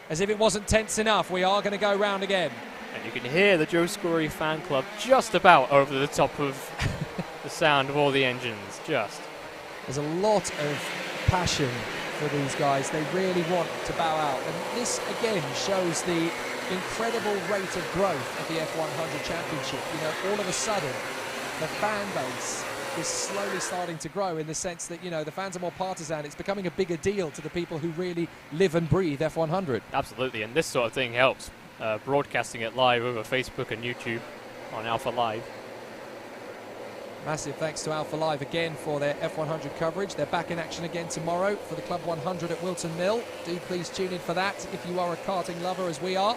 As if it wasn't tense enough, we are going to go round again. And you can hear the Joe Scory fan club just about over the top of the sound of all the engines, just. There's a lot of passion for these guys. They really want to bow out. And this, again, shows the incredible rate of growth of the F100 Championship. You know, all of a sudden, the fan base is slowly starting to grow in the sense that, you know, the fans are more partisan. It's becoming a bigger deal to the people who really live and breathe F100. Absolutely, and this sort of thing helps. Broadcasting it live over Facebook and YouTube on Alpha Live. Massive thanks to Alpha Live again for their F100 coverage. They're back in action again tomorrow for the Club 100 at Whilton Mill. Do please tune in for that if you are a karting lover, as we are.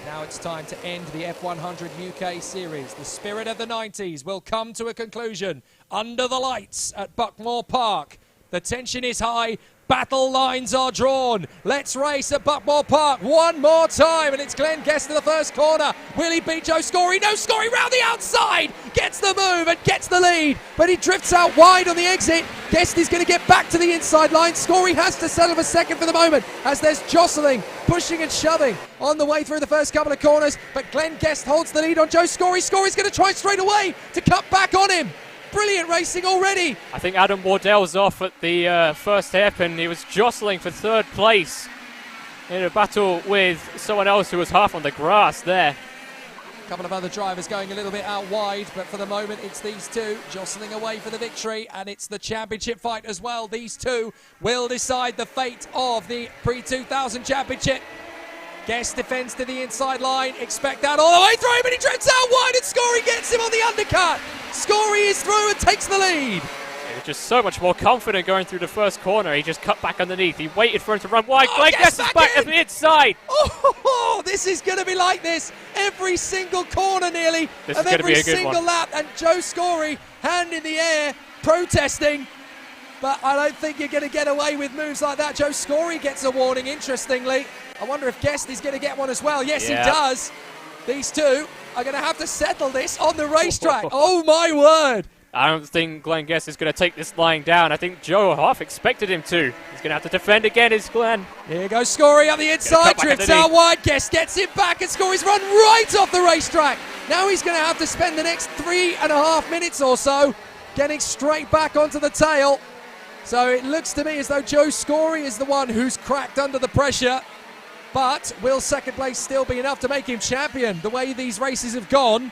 Now it's time to end the F100 UK series. The spirit of the 90s will come to a conclusion under the lights at Buckmore Park. The tension is high. Battle lines are drawn. Let's race at Buckmore Park one more time, and it's Glenn Guest to the first corner. Will he beat Joe Scory? No, Scory round the outside, gets the move and gets the lead, but he drifts out wide on the exit. Guest is going to get back to the inside line. Scory has to settle for second for the moment as there's jostling, pushing and shoving on the way through the first couple of corners, but Glenn Guest holds the lead on Joe Scory. Scory's going to try straight away to cut back on him. Brilliant racing already. I think Adam Wardell's off at the first hairpin. He was jostling for third place in a battle with someone else who was half on the grass there. A couple of other drivers going a little bit out wide, but for the moment it's these two jostling away for the victory, and it's the championship fight as well. These two will decide the fate of the pre-2000 championship. Guest defends to the inside line, expect that all the way through, but he drifts out wide and Scory gets him on the undercut. Scory is through and takes the lead. He was just so much more confident going through the first corner. He just cut back underneath. He waited for him to run wide. Glenn Guest is back at the inside. Oh, this is going to be like this every single corner nearly of every single lap. And Joe Scory, hand in the air, protesting. But I don't think you're going to get away with moves like that. Joe Scory gets a warning, interestingly. I wonder if Guest is going to get one as well. Yes, he does. These two are going to have to settle this on the racetrack. Oh, my word. I don't think Glenn Guest is going to take this lying down. I think Joe half expected him to. He's going to have to defend again, is Glenn. Here goes Scory up the inside, drifts out wide. Guest gets it back, and Scory's run right off the racetrack. Now he's going to have to spend the next 3.5 minutes or so getting straight back onto the tail. So it looks to me as though Joe Scory is the one who's cracked under the pressure. But will second place still be enough to make him champion? The way these races have gone,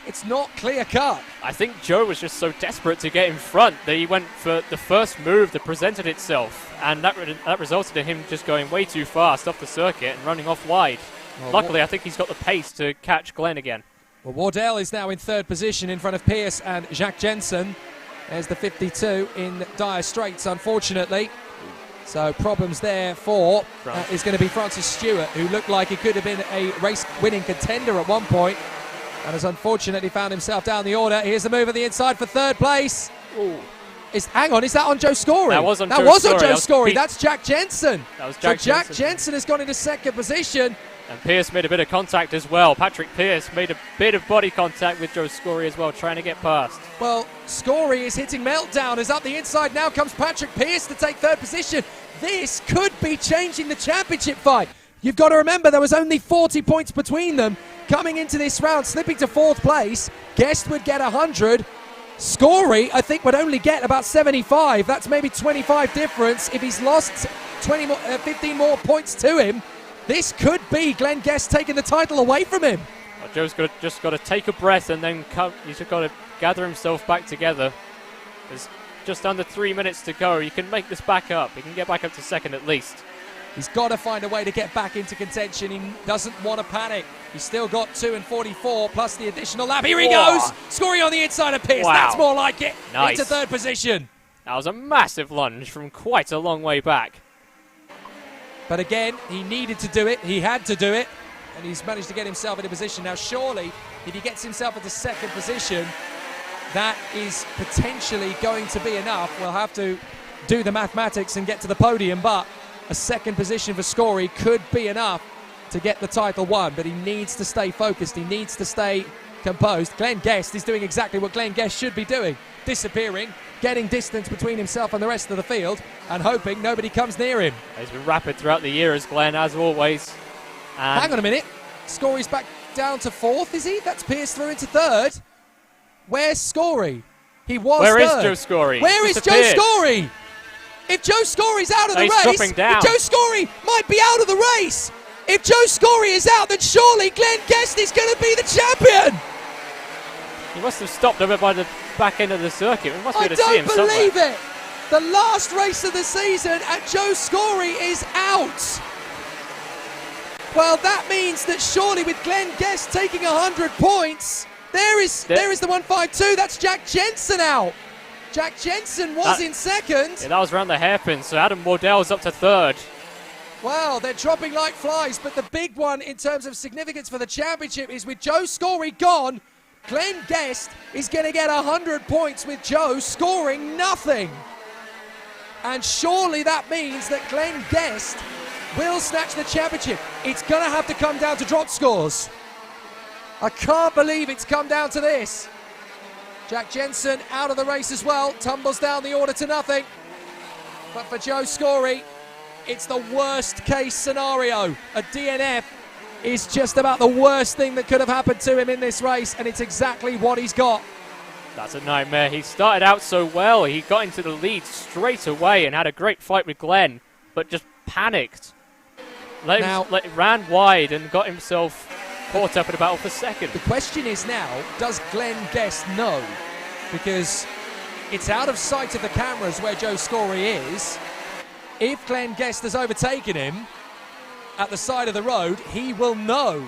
it's not clear cut. I think Joe was just so desperate to get in front that he went for the first move that presented itself, and that resulted in him just going way too fast off the circuit and running off wide. Well, luckily, I think he's got the pace to catch Glenn again. Well, Wardell is now in third position in front of Pierce and Jacques Jensen. There's the 52 in dire straits, unfortunately. So problems there for is going to be Francis Stewart, who looked like he could have been a race-winning contender at one point, and has unfortunately found himself down the order. Here's the move at the inside for third place. Hang on, is that on Joe Scory? That was on Joe Scory. That's Jack Jensen. That was Jack Jensen. Jack Jensen has gone into second position. And Pierce made a bit of contact as well. Patrick Pierce made a bit of body contact with Joe Scory as well, trying to get past. Well, Scory is hitting meltdown as up the inside. Now comes Patrick Pierce to take third position. This could be changing the championship fight. You've got to remember there was only 40 points between them coming into this round, slipping to fourth place. Guest would get 100. Scory, I think, would only get about 75. That's maybe 25 difference. If he's lost 15 more points to him, this could be Glenn Guest taking the title away from him. Well, Joe's just got to take a breath and then he's just got to gather himself back together. There's just under 3 minutes to go. You can make this back up. He can get back up to second at least. He's got to find a way to get back into contention. He doesn't want to panic. He's still got 2:44 plus the additional lap. Here he goes. Scoring on the inside of Pierce. Wow. That's more like it. Nice. Into third position. That was a massive lunge from quite a long way back. But again, he needed to do it. He had to do it. And he's managed to get himself into position. Now, surely, if he gets himself into second position, that is potentially going to be enough. We'll have to do the mathematics and get to the podium, but a second position for Scory could be enough to get the title won, but he needs to stay focused. He needs to stay composed. Glenn Guest is doing exactly what Glenn Guest should be doing, disappearing, getting distance between himself and the rest of the field, and hoping nobody comes near him. He's been rapid throughout the year, as Glenn, as always. And hang on a minute. Scory's back down to fourth, is he? That's Pierce through into third. Where's Scory? He was Where third. Is Joe Scory? Where is Joe Scory? If Joe Scory's out of the race, if Joe Scory might be out of the race. If Joe Scory is out, then surely Glenn Guest is going to be the champion. He must have stopped over by the back end of the circuit. We must be able to see him somewhere. I don't believe it. The last race of the season and Joe Scory is out. Well, that means that surely with Glenn Guest taking 100 points, there is the 152. That's Jack Jensen out. Jack Jensen was in second. Yeah, that was around the hairpin, so Adam Wardell's up to third. Wow, they're dropping like flies, but the big one in terms of significance for the championship is with Joe Scory gone, Glenn Guest is going to get 100 points with Joe scoring nothing. And surely that means that Glenn Guest will snatch the championship. It's going to have to come down to drop scores. I can't believe it's come down to this. Jack Jensen out of the race as well, tumbles down the order to nothing. But for Joe Scory, it's the worst case scenario. A DNF is just about the worst thing that could have happened to him in this race, and it's exactly what he's got. That's a nightmare. He started out so well. He got into the lead straight away and had a great fight with Glenn, but just panicked. Ran wide and got himself caught up in a battle for second. The question is now, does Glenn Guest know? Because it's out of sight of the cameras where Joe Scory is. If Glenn Guest has overtaken him at the side of the road, he will know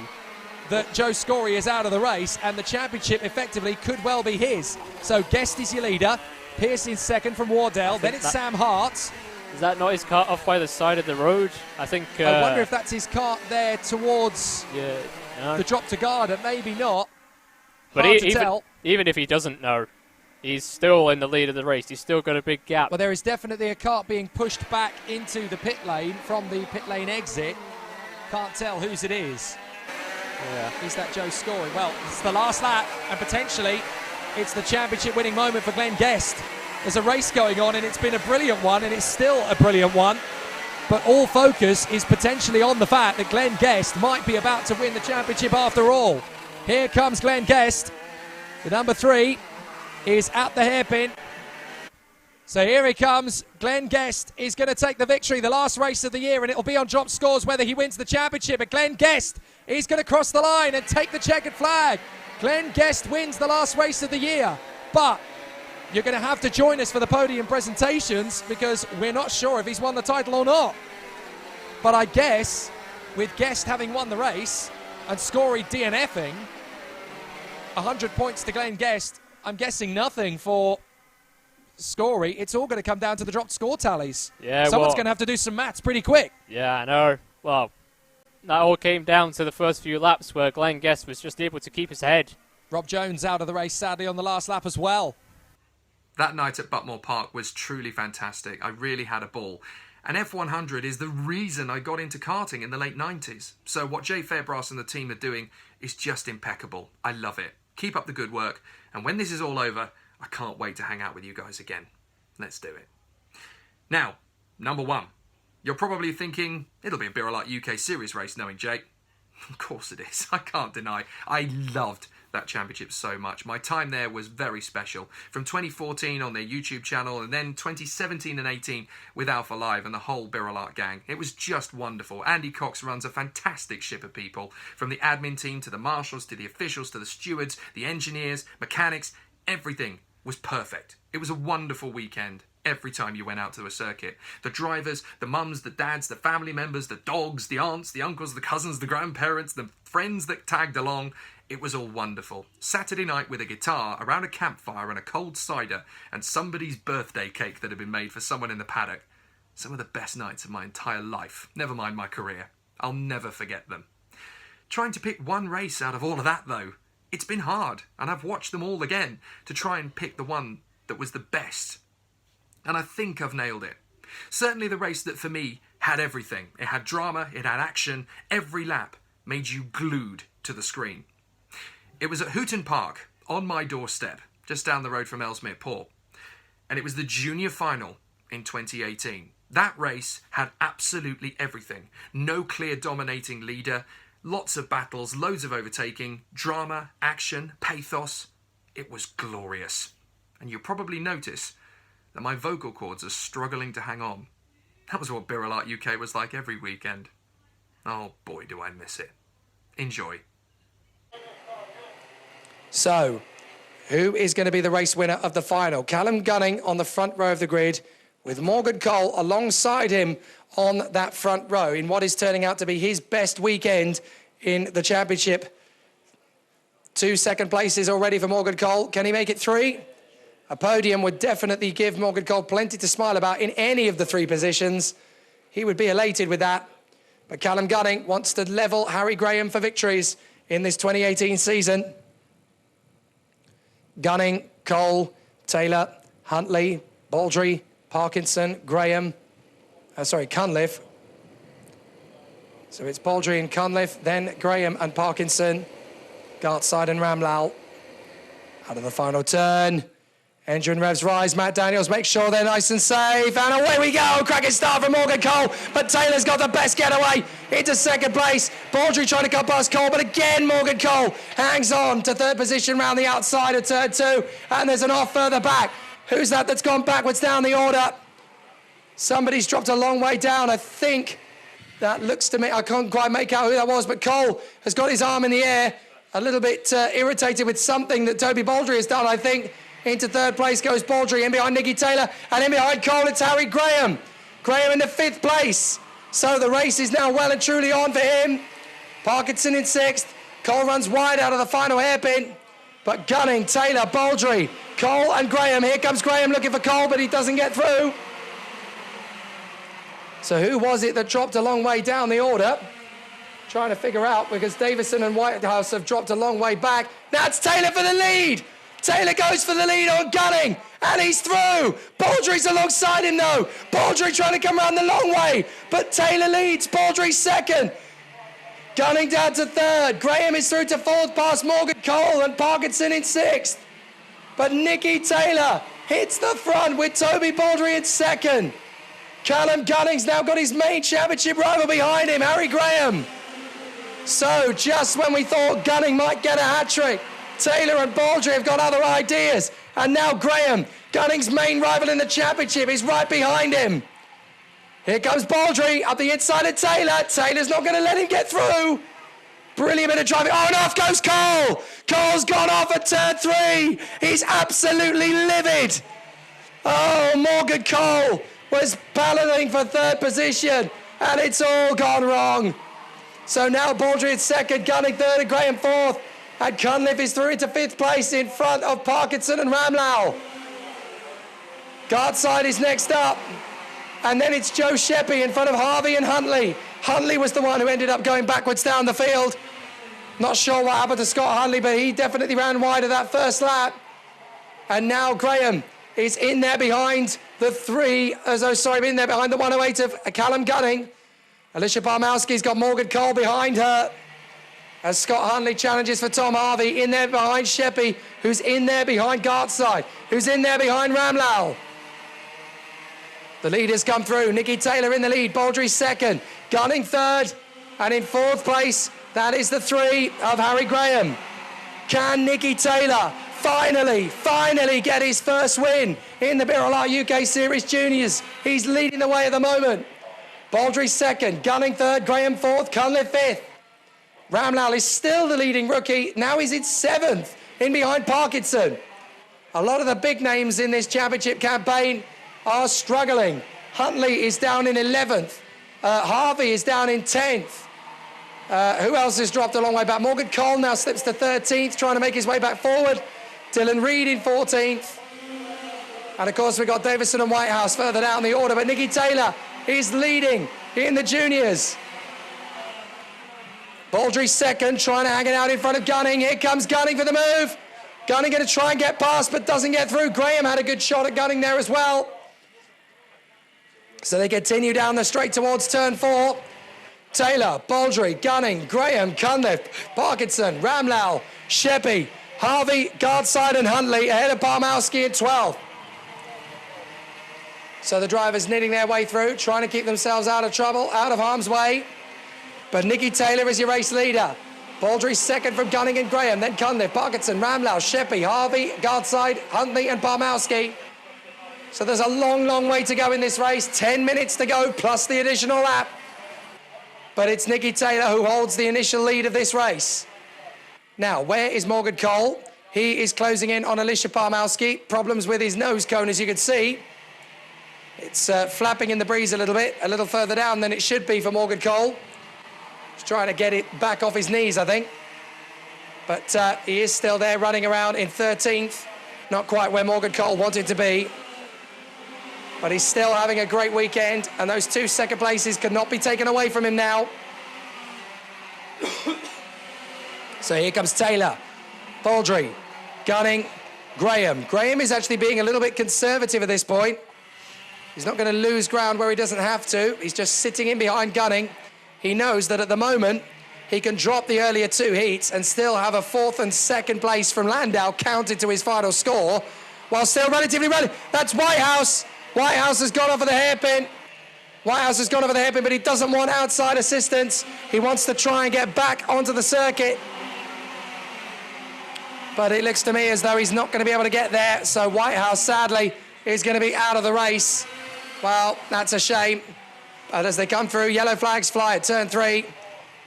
that Joe Scory is out of the race, and the championship effectively could well be his. So Guest is your leader, Pearce in second from Wardell, then it's Sam Hart. Is that not his car off by the side of the road? I think... I wonder if that's his cart there towards the drop to Garda. Maybe not. But Hard to tell. Even if he doesn't know, he's still in the lead of the race. He's still got a big gap. Well, there is definitely a kart being pushed back into the pit lane from the pit lane exit. Can't tell whose it is. Yeah. Is that Joe Scory? Well, it's the last lap, and potentially it's the championship winning moment for Glenn Guest. There's a race going on, and it's been a brilliant one, and it's still a brilliant one. But all focus is potentially on the fact that Glenn Guest might be about to win the championship after all. Here comes Glenn Guest. The number 3 is at the hairpin. So here he comes. Glenn Guest is going to take the victory, the last race of the year, and it'll be on drop scores whether he wins the championship. But Glenn Guest is going to cross the line and take the checkered flag. Glenn Guest wins the last race of the year. But you're going to have to join us for the podium presentations because we're not sure if he's won the title or not. But I guess with Guest having won the race and Scory DNFing, 100 points to Glenn Guest, I'm guessing nothing for Scory. It's all going to come down to the dropped score tallies. Yeah, Someone's going to have to do some maths pretty quick. Yeah, I know. Well, that all came down to the first few laps where Glenn Guest was just able to keep his head. Rob Jones out of the race, sadly, on the last lap as well. That night at Buckmore Park was truly fantastic. I really had a ball. And F100 is the reason I got into karting in the late 90s. So what Jay Fairbrass and the team are doing is just impeccable. I love it. Keep up the good work. And when this is all over, I can't wait to hang out with you guys again. Let's do it. Now, number 1. You're probably thinking, it'll be a birelART UK Series race knowing Jake. Of course it is. I can't deny. I loved that championship so much. My time there was very special. From 2014 on their YouTube channel, and then 2017 and 18 with Alpha Live and the whole birelART gang. It was just wonderful. Andy Cox runs a fantastic ship of people, from the admin team to the marshals to the officials to the stewards, the engineers, mechanics. Everything was perfect. It was a wonderful weekend. Every time you went out to a circuit. The drivers, the mums, the dads, the family members, the dogs, the aunts, the uncles, the cousins, the grandparents, the friends that tagged along. It was all wonderful. Saturday night with a guitar, around a campfire and a cold cider and somebody's birthday cake that had been made for someone in the paddock. Some of the best nights of my entire life. Never mind my career. I'll never forget them. Trying to pick one race out of all of that though, it's been hard, and I've watched them all again to try and pick the one that was the best. And I think I've nailed it. Certainly the race that for me had everything. It had drama, it had action. Every lap made you glued to the screen. It was at Hooton Park, on my doorstep, just down the road from Ellesmere Port. And it was the junior final in 2018. That race had absolutely everything. No clear dominating leader, lots of battles, loads of overtaking, drama, action, pathos. It was glorious. And you'll probably notice that my vocal cords are struggling to hang on. That was what birelART UK was like every weekend. Oh boy, do I miss it. Enjoy. So, who is going to be the race winner of the final? Callum Gunning on the front row of the grid, with Morgan Cole alongside him on that front row in what is turning out to be his best weekend in the championship. 2 second places already for Morgan Cole. Can he make it 3? A podium would definitely give Morgan Cole plenty to smile about in any of the 3 positions. He would be elated with that. But Callum Gunning wants to level Harry Graham for victories in this 2018 season. Gunning, Cole, Taylor, Huntley, Baldry, Parkinson, Graham. Cunliffe. So it's Baldry and Cunliffe, then Graham and Parkinson. Gartside and Ramlal. Out of the final turn. Engine revs rise, Matt Daniels makes sure they're nice and safe, and away we go, cracking start from Morgan Cole, but Taylor's got the best getaway into second place. Baldry trying to cut past Cole, but again Morgan Cole hangs on to 3rd position round the outside of turn 2, and there's an off further back. Who's that's gone backwards down the order? Somebody's dropped a long way down. I think That looks to me, I can't quite make out who that was, but Cole has got his arm in the air, a little bit irritated with something that Toby Baldry has done, I think. Into third place goes Baldry, in behind Nicky Taylor, and in behind Cole, it's Harry Graham. Graham in the 5th place. So the race is now well and truly on for him. Parkinson in 6th. Cole runs wide out of the final hairpin. But Gunning, Taylor, Baldry, Cole and Graham. Here comes Graham looking for Cole, but he doesn't get through. So who was it that dropped a long way down the order? Trying to figure out, because Davison and Whitehouse have dropped a long way back. Now it's Taylor for the lead. Taylor goes for the lead on Gunning, and he's through. Baldry's alongside him though. Baldry trying to come around the long way, but Taylor leads. Baldry's 2nd. Gunning down to 3rd. Graham is through to 4th past Morgan Cole and Parkinson in 6th. But Nicky Taylor hits the front with Toby Baldry in 2nd. Callum Gunning's now got his main championship rival behind him, Harry Graham. So just when we thought Gunning might get a hat-trick, Taylor and Baldry have got other ideas. And now Graham, Gunning's main rival in the championship, is right behind him. Here comes Baldry up the inside of Taylor. Taylor's not going to let him get through. Brilliant bit of driving. Oh, and off goes Cole. Cole's gone off at turn 3. He's absolutely livid. Oh, Morgan Cole was balloting for 3rd position, and it's all gone wrong. So now Baldry in 2nd, Gunning 3rd, and Graham 4th. And Cunliffe is through into 5th place in front of Parkinson and Ramlau. Gartside is next up. And then it's Joe Sheppy in front of Harvey and Huntley. Huntley was the one who ended up going backwards down the field. Not sure what happened to Scott Huntley, but he definitely ran wide of that first lap. And now Graham is in there behind the in there behind the 108 of Callum Gunning. Alicia Barmowski's got Morgan Cole behind her. As Scott Huntley challenges for Tom Harvey, in there behind Sheppy, who's in there behind Gartside, who's in there behind Ramlau. The leaders come through. Nicky Taylor in the lead, Baldry 2nd, Gunning 3rd, and in 4th place, that is the 3 of Harry Graham. Can Nicky Taylor finally get his first win in the birelART UK Series Juniors? He's leading the way at the moment. Baldry 2nd, Gunning 3rd, Graham 4th, Cunliffe 5th. Ramlau is still the leading rookie. Now he's in 7th, in behind Parkinson. A lot of the big names in this championship campaign are struggling. Huntley is down in 11th. Harvey is down in 10th. Who else has dropped a long way back? Morgan Cole now slips to 13th, trying to make his way back forward. Dylan Reed in 14th. And of course, we've got Davison and Whitehouse further down the order, but Nicky Taylor is leading in the juniors. Baldry 2nd, trying to hang it out in front of Gunning. Here comes Gunning for the move. Gunning going to try and get past, but doesn't get through. Graham had a good shot at Gunning there as well. So they continue down the straight towards turn 4. Taylor, Baldry, Gunning, Graham, Cunliffe, Parkinson, Ramlau, Sheppy, Harvey, Gartside and Huntley ahead of Barmowski at 12th. So the drivers knitting their way through, trying to keep themselves out of trouble, out of harm's way. But Nicky Taylor is your race leader. Baldry 2nd from Gunning and Graham, then Cunliffe, Parkinson, Ramlau, Sheppy, Harvey, Gartside, Huntley and Barmowski. So there's a long way to go in this race. 10 minutes to go, plus the additional lap. But it's Nicky Taylor who holds the initial lead of this race. Now, where is Morgan Cole? He is closing in on Alicia Barmowski. Problems with his nose cone, as you can see. It's flapping in the breeze a little further down than it should be for Morgan Cole. He's trying to get it back off his knees, I think. But he is still there running around in 13th. Not quite where Morgan Cole wanted to be. But he's still having a great weekend, and those 2 second places cannot be taken away from him now. So here comes Taylor, Baldry, Gunning, Graham. Graham is actually being a little bit conservative at this point. He's not going to lose ground where he doesn't have to. He's just sitting in behind Gunning. He knows that at the moment, he can drop the earlier 2 heats and still have a 4th and 2nd place from Landau counted to his final score, while still relatively running. That's Whitehouse. Whitehouse has gone off of the hairpin. Whitehouse has gone over the hairpin, but he doesn't want outside assistance. He wants to try and get back onto the circuit. But it looks to me as though he's not going to be able to get there. So Whitehouse, sadly, is going to be out of the race. Well, that's a shame. And as they come through, yellow flags fly at turn 3.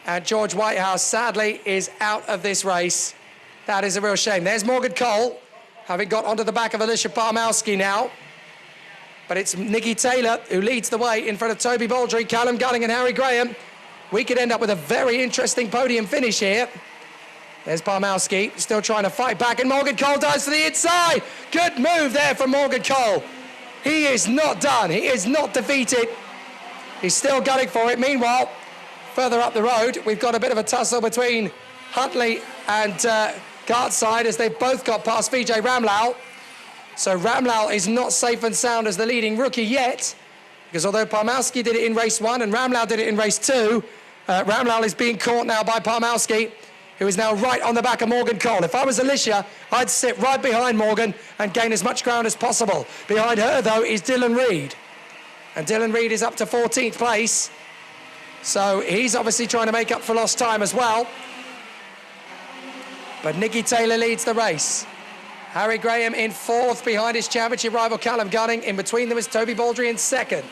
And George Whitehouse, sadly, is out of this race. That is a real shame. There's Morgan Cole, having got onto the back of Alicia Palmowski now. But it's Nikki Taylor who leads the way in front of Toby Baldry, Callum Gunning and Harry Graham. We could end up with a very interesting podium finish here. There's Palmowski, still trying to fight back, and Morgan Cole dives to the inside. Good move there from Morgan Cole. He is not done. He is not defeated. He's still gunning for it. Meanwhile, further up the road, we've got a bit of a tussle between Huntley and Gartside as they've both got past Vijay Ramlal. So Ramlal is not safe and sound as the leading rookie yet, because although Palmowski did it in race 1 and Ramlal did it in race 2, Ramlal is being caught now by Palmowski, who is now right on the back of Morgan Cole. If I was Alicia, I'd sit right behind Morgan and gain as much ground as possible. Behind her, though, is Dylan Reed. And Dylan Reed is up to 14th place. So he's obviously trying to make up for lost time as well. But Nikki Taylor leads the race. Harry Graham in 4th behind his championship rival Callum Gunning. In between them is Toby Baldry in 2nd.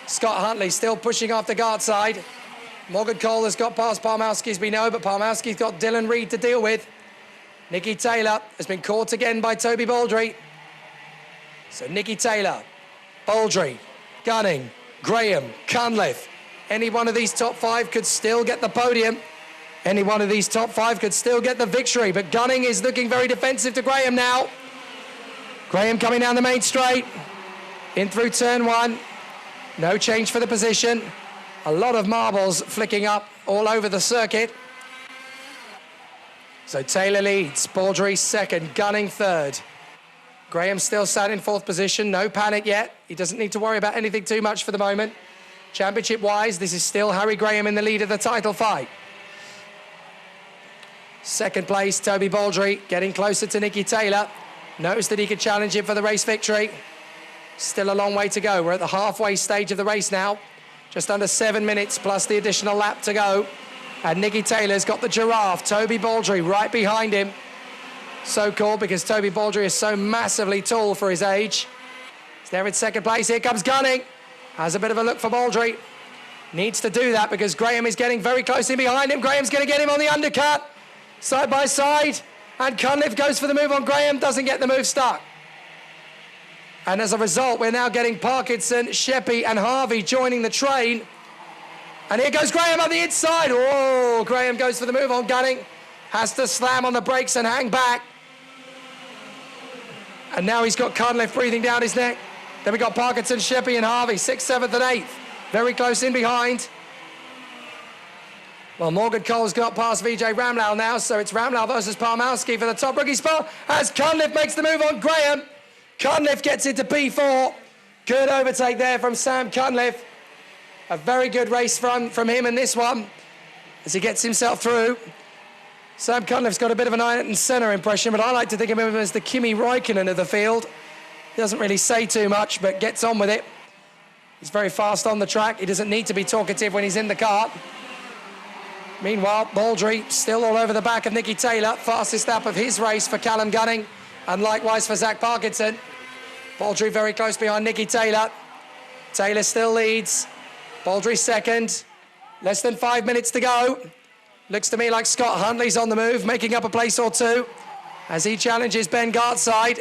Scott Huntley still pushing after Gartside. Morgan Cole has got past Palmowski, as we know, but Palmowski's got Dylan Reed to deal with. Nikki Taylor has been caught again by Toby Baldry. So Nikki Taylor, Baldry, Gunning, Graham, Cunliffe. Any one of these top 5 could still get the podium. Any one of these top 5 could still get the victory, but Gunning is looking very defensive to Graham now. Graham coming down the main straight, in through turn 1. No change for the position. A lot of marbles flicking up all over the circuit. So Taylor leads, Baldry 2nd, Gunning 3rd. Graham still sat in 4th position, no panic yet. He doesn't need to worry about anything too much for the moment. Championship-wise, this is still Harry Graham in the lead of the title fight. 2nd place, Toby Baldry, getting closer to Nikki Taylor. Knows that he could challenge him for the race victory. Still a long way to go. We're at the halfway stage of the race now. Just under 7 minutes plus the additional lap to go. And Nikki Taylor's got the giraffe, Toby Baldry, right behind him. So cool because Toby Baldry is so massively tall for his age. He's there in 2nd place. Here comes Gunning. Has a bit of a look for Baldry. Needs to do that because Graham is getting very close in behind him. Graham's going to get him on the undercut. Side by side. And Cunliffe goes for the move on Graham. Doesn't get the move stuck. And as a result, we're now getting Parkinson, Sheppy and Harvey joining the train. And here goes Graham on the inside. Oh, Graham goes for the move on Gunning. Has to slam on the brakes and hang back. And now he's got Cunliffe breathing down his neck. Then we've got Parkinson, Sheppy and Harvey, 6th, 7th and 8th. Very close in behind. Well, Morgan Cole's got past Vijay Ramlal now, so it's Ramlal versus Palmowski for the top rookie spot as Cunliffe makes the move on Graham. Cunliffe gets into P4. Good overtake there from Sam Cunliffe. A very good race from him in this one as he gets himself through. Sam Cunliffe's got a bit of an Ayrton Senna impression, but I like to think of him as the Kimi Räikkönen of the field. He doesn't really say too much, but gets on with it. He's very fast on the track. He doesn't need to be talkative when he's in the kart. Meanwhile, Baldry still all over the back of Nikki Taylor. Fastest lap of his race for Callum Gunning, and likewise for Zach Parkinson. Baldry very close behind Nikki Taylor. Taylor still leads. Baldry 2nd. Less than 5 minutes to go. Looks to me like Scott Huntley's on the move, making up a place or two as he challenges Ben Gartside,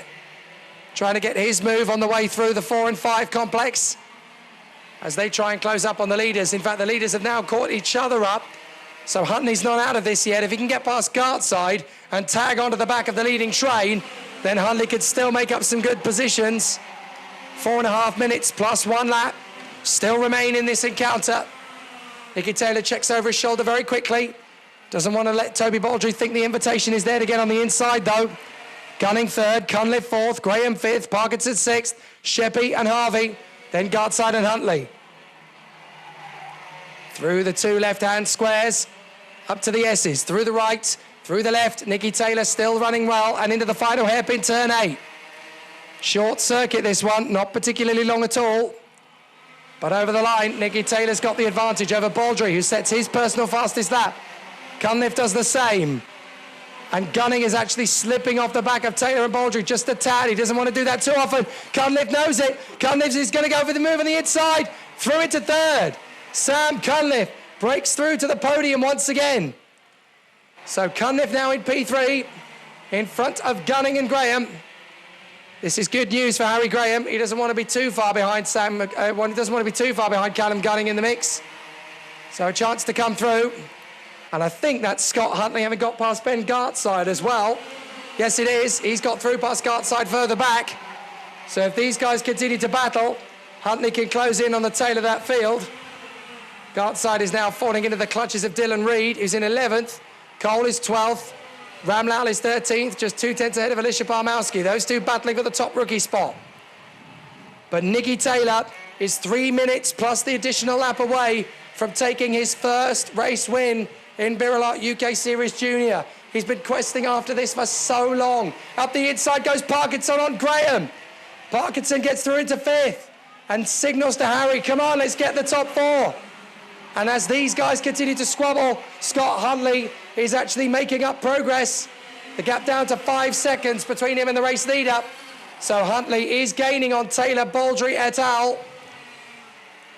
trying to get his move on the way through the 4 and 5 complex as they try and close up on the leaders. In fact, the leaders have now caught each other up. So Huntley's not out of this yet. If he can get past Gartside and tag onto the back of the leading train, then Huntley could still make up some good positions. 4.5 minutes plus 1 lap still remain in this encounter. Nikki Taylor checks over his shoulder very quickly. Doesn't want to let Toby Baldry think the invitation is there to get on the inside, though. Gunning 3rd, Cunliffe 4th, Graham 5th, Parkinson 6th, Sheppy and Harvey, then Gartside and Huntley. Through the 2 left-hand squares, up to the S's, through the right, through the left. Nikki Taylor still running well, and into the final hairpin turn 8. Short circuit, this one, not particularly long at all. But over the line, Nikki Taylor's got the advantage over Baldry, who sets his personal fastest lap. Cunliffe does the same. And Gunning is actually slipping off the back of Taylor and Baldry just a tad. He doesn't want to do that too often. Cunliffe knows it. Cunliffe is going to go for the move on the inside. through into third. Sam Cunliffe breaks through to the podium once again. So Cunliffe now in P3, in front of Gunning and Graham. This is good news for Harry Graham. He doesn't want to be too far behind he doesn't want to be too far behind Callum Gunning in the mix. So a chance to come through. And I think that's Scott Huntley having got past Ben Gartside as well. Yes, it is. He's got through past Gartside further back. So if these guys continue to battle, Huntley can close in on the tail of that field. Gartside is now falling into the clutches of Dylan Reed, who's in 11th. Cole is 12th. Ramlal is 13th, just 2/10 ahead of Alicia Parmowski. Those two battling for the top rookie spot. But Nicky Taylor is 3 minutes plus the additional lap away from taking his first race win in birelART UK Series Junior. He's been questing after this for so long. Up the inside goes Parkinson on Graham. Parkinson gets through into 5th and signals to Harry, come on, let's get the top 4. And as these guys continue to squabble, Scott Huntley is actually making up progress. The gap down to 5 seconds between him and the race leader. So Huntley is gaining on Taylor, Baldry et al.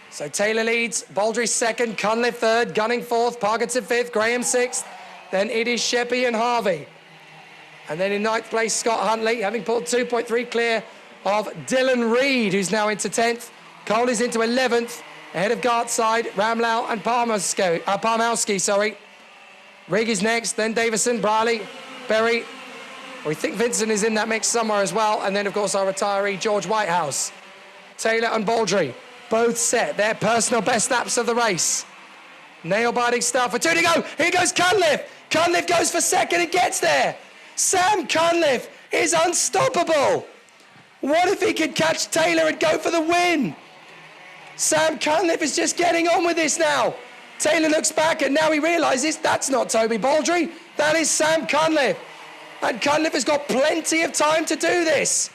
So Taylor leads, Baldry second, Cunliffe third, Gunning fourth, Parkinson fifth, Graham sixth. Then it is Sheppy and Harvey. And then in 9th place, Scott Huntley, having pulled 2.3 clear of Dylan Reed, who's now into 10th. Cole is into 11th, ahead of Gartside, Ramlau and Parmowski. Rigg is next, then Davison, Briley, Berry. We think Vincent is in that mix somewhere as well. And then, of course, our retiree, George Whitehouse. Taylor and Baldry both set their personal best laps of the race. Nail-biting start for 2 to go. Here goes Cunliffe. Cunliffe goes for second and gets there. Sam Cunliffe is unstoppable. What if he could catch Taylor and go for the win? Sam Cunliffe is just getting on with this now. Taylor looks back and now he realises that's not Toby Baldry. That is Sam Cunliffe. And Cunliffe has got plenty of time to do this.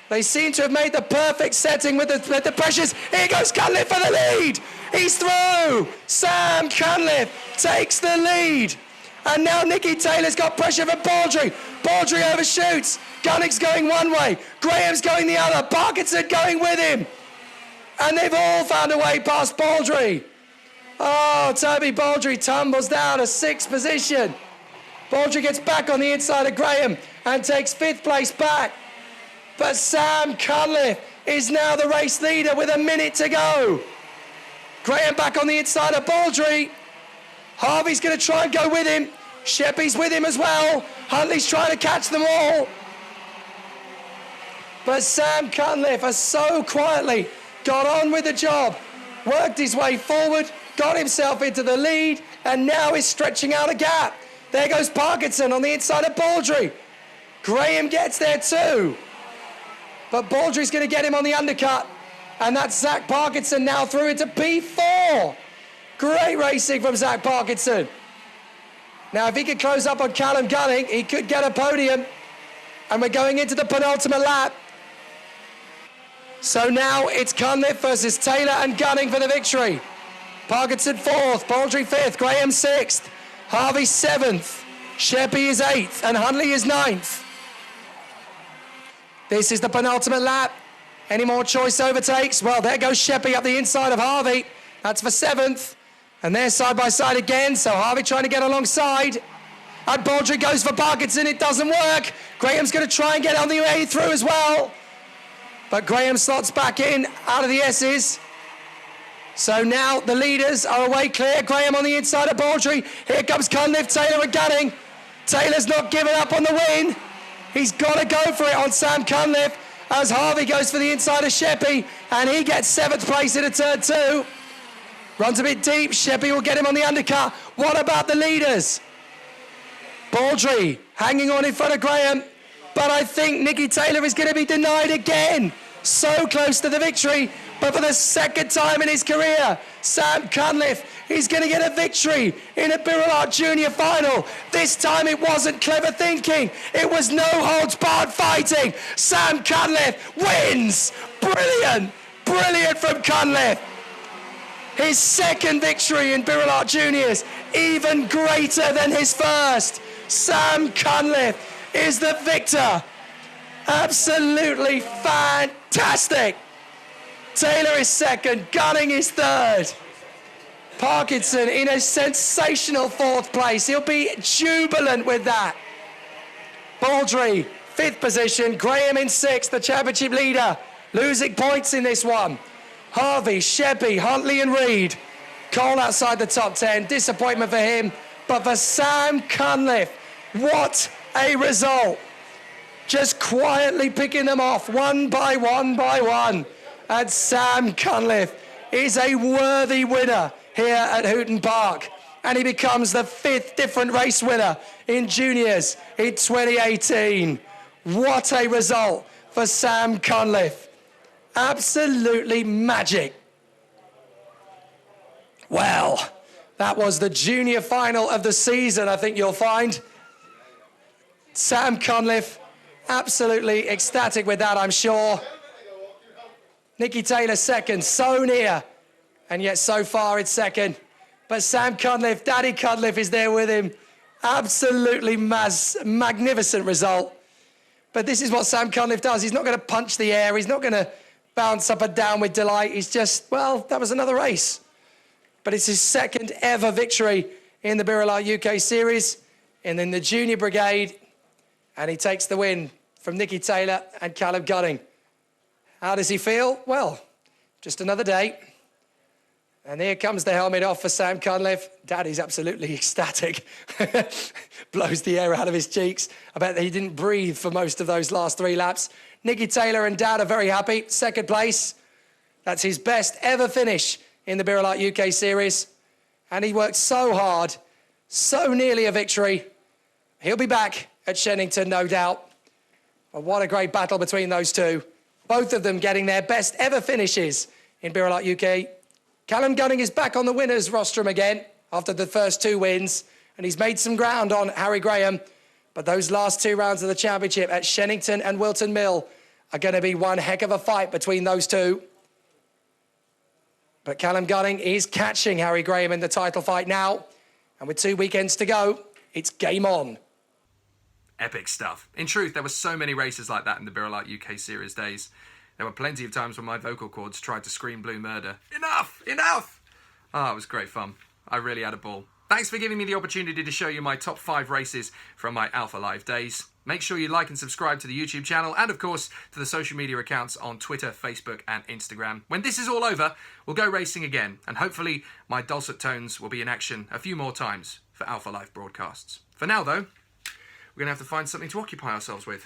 They seem to have made the perfect setting with the pressures. Here goes Cunliffe for the lead. He's through. Sam Cunliffe takes the lead. And now Nicky Taylor's got pressure for Baldry. Baldry overshoots. Gunning's going one way. Graham's going the other. Parkinson going with him. And they've all found a way past Baldry. Oh, Toby Baldry tumbles down to 6th position. Baldry gets back on the inside of Graham and takes 5th place back. But Sam Cunliffe is now the race leader with a minute to go. Graham back on the inside of Baldry. Harvey's going to try and go with him. Sheppy's with him as well. Huntley's trying to catch them all. But Sam Cunliffe has so quietly got on with the job, worked his way forward, got himself into the lead, and now is stretching out a gap. There goes Parkinson on the inside of Baldry. Graham gets there too. But Baldry's going to get him on the undercut. And that's Zach Parkinson now through into P4. Great racing from Zach Parkinson. Now, if he could close up on Callum Gunning, he could get a podium. And we're going into the penultimate lap. So now it's Cunliffe versus Taylor and Gunning for the victory. Parkinson 4th, Baldry 5th, Graham 6th, Harvey 7th, Sheppy is 8th, and Huntley is 9th. This is the penultimate lap. Any more choice overtakes? Well, there goes Sheppy up the inside of Harvey. That's for 7th. And they're side by side again, so Harvey trying to get alongside. And Baldry goes for Parkinson, it doesn't work. Graham's going to try and get on the way through as well. But Graham slots back in, out of the S's. So now the leaders are away clear. Graham on the inside of Baldry. Here comes Cunliffe, Taylor and Gunning. Taylor's not giving up on the win. He's got to go for it on Sam Cunliffe as Harvey goes for the inside of Sheppy, and he gets 7th place in a turn 2. Runs a bit deep. Sheppy will get him on the undercut. What about the leaders? Baldry hanging on in front of Graham, but I think Nicky Taylor is going to be denied again. So close to the victory, but for the 2nd time in his career, Sam Cunliffe is going to get a victory in a birelART Junior final. This time it wasn't clever thinking, it was no holds barred fighting. Sam Cunliffe wins. Brilliant, brilliant from Cunliffe. His 2nd victory in birelART Juniors, even greater than his 1st. Sam Cunliffe is the victor. Absolutely fantastic. Taylor is second. Gunning is third. Parkinson in a sensational fourth place. He'll be jubilant with that. Baldry, fifth position. Graham in sixth, the championship leader. Losing points in this one. Harvey, Shebby, Huntley and Reed. Cole outside the top 10. Disappointment for him. But for Sam Cunliffe, what a result. Just quietly picking them off one by one by one. And Sam Cunliffe is a worthy winner here at Hooton Park. And he becomes the fifth different race winner in juniors in 2018. What a result for Sam Cunliffe. Absolutely magic. Well, that was the junior final of the season, I think you'll find. Sam Cunliffe, absolutely ecstatic with that, I'm sure. Nicky Taylor second, so near, and yet so far it's second. But Sam Cunliffe, Daddy Cunliffe is there with him. Absolutely magnificent result. But this is what Sam Cunliffe does. He's not going to punch the air. He's not going to bounce up and down with delight. He's just, well, that was another race. But it's his second ever victory in the birelART UK Series and in the Junior Brigade. And he takes the win from Nicky Taylor and Callum Gunning. How does he feel? Well, just another day. And here comes the helmet off for Sam Cunliffe. Daddy's absolutely ecstatic. Blows the air out of his cheeks. I bet that he didn't breathe for most of those last 3 laps. Nicky Taylor and Dad are very happy. Second place. That's his best ever finish in the birelART UK Series. And he worked so hard, so nearly a victory. He'll be back at Shennington, no doubt. But what a great battle between those two. Both of them getting their best ever finishes in birelART UK. Callum Gunning is back on the winners' rostrum again after the first 2 wins, and he's made some ground on Harry Graham. But those last 2 rounds of the championship at Shennington and Whilton Mill are going to be one heck of a fight between those two. But Callum Gunning is catching Harry Graham in the title fight now. And with 2 weekends to go, it's game on. Epic stuff. In truth, there were so many races like that in the birelART UK Series days. There were plenty of times when my vocal cords tried to scream blue murder. Enough! Enough! Oh, it was great fun. I really had a ball. Thanks for giving me the opportunity to show you my top 5 races from my Alpha Live days. Make sure you like and subscribe to the YouTube channel and, of course, to the social media accounts on Twitter, Facebook and Instagram. When this is all over, we'll go racing again, and hopefully my dulcet tones will be in action a few more times for Alpha Live broadcasts. For now, though, we're going to have to find something to occupy ourselves with.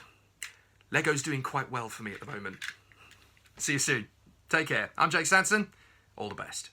Lego's doing quite well for me at the moment. See you soon. Take care. I'm Jake Sanson. All the best.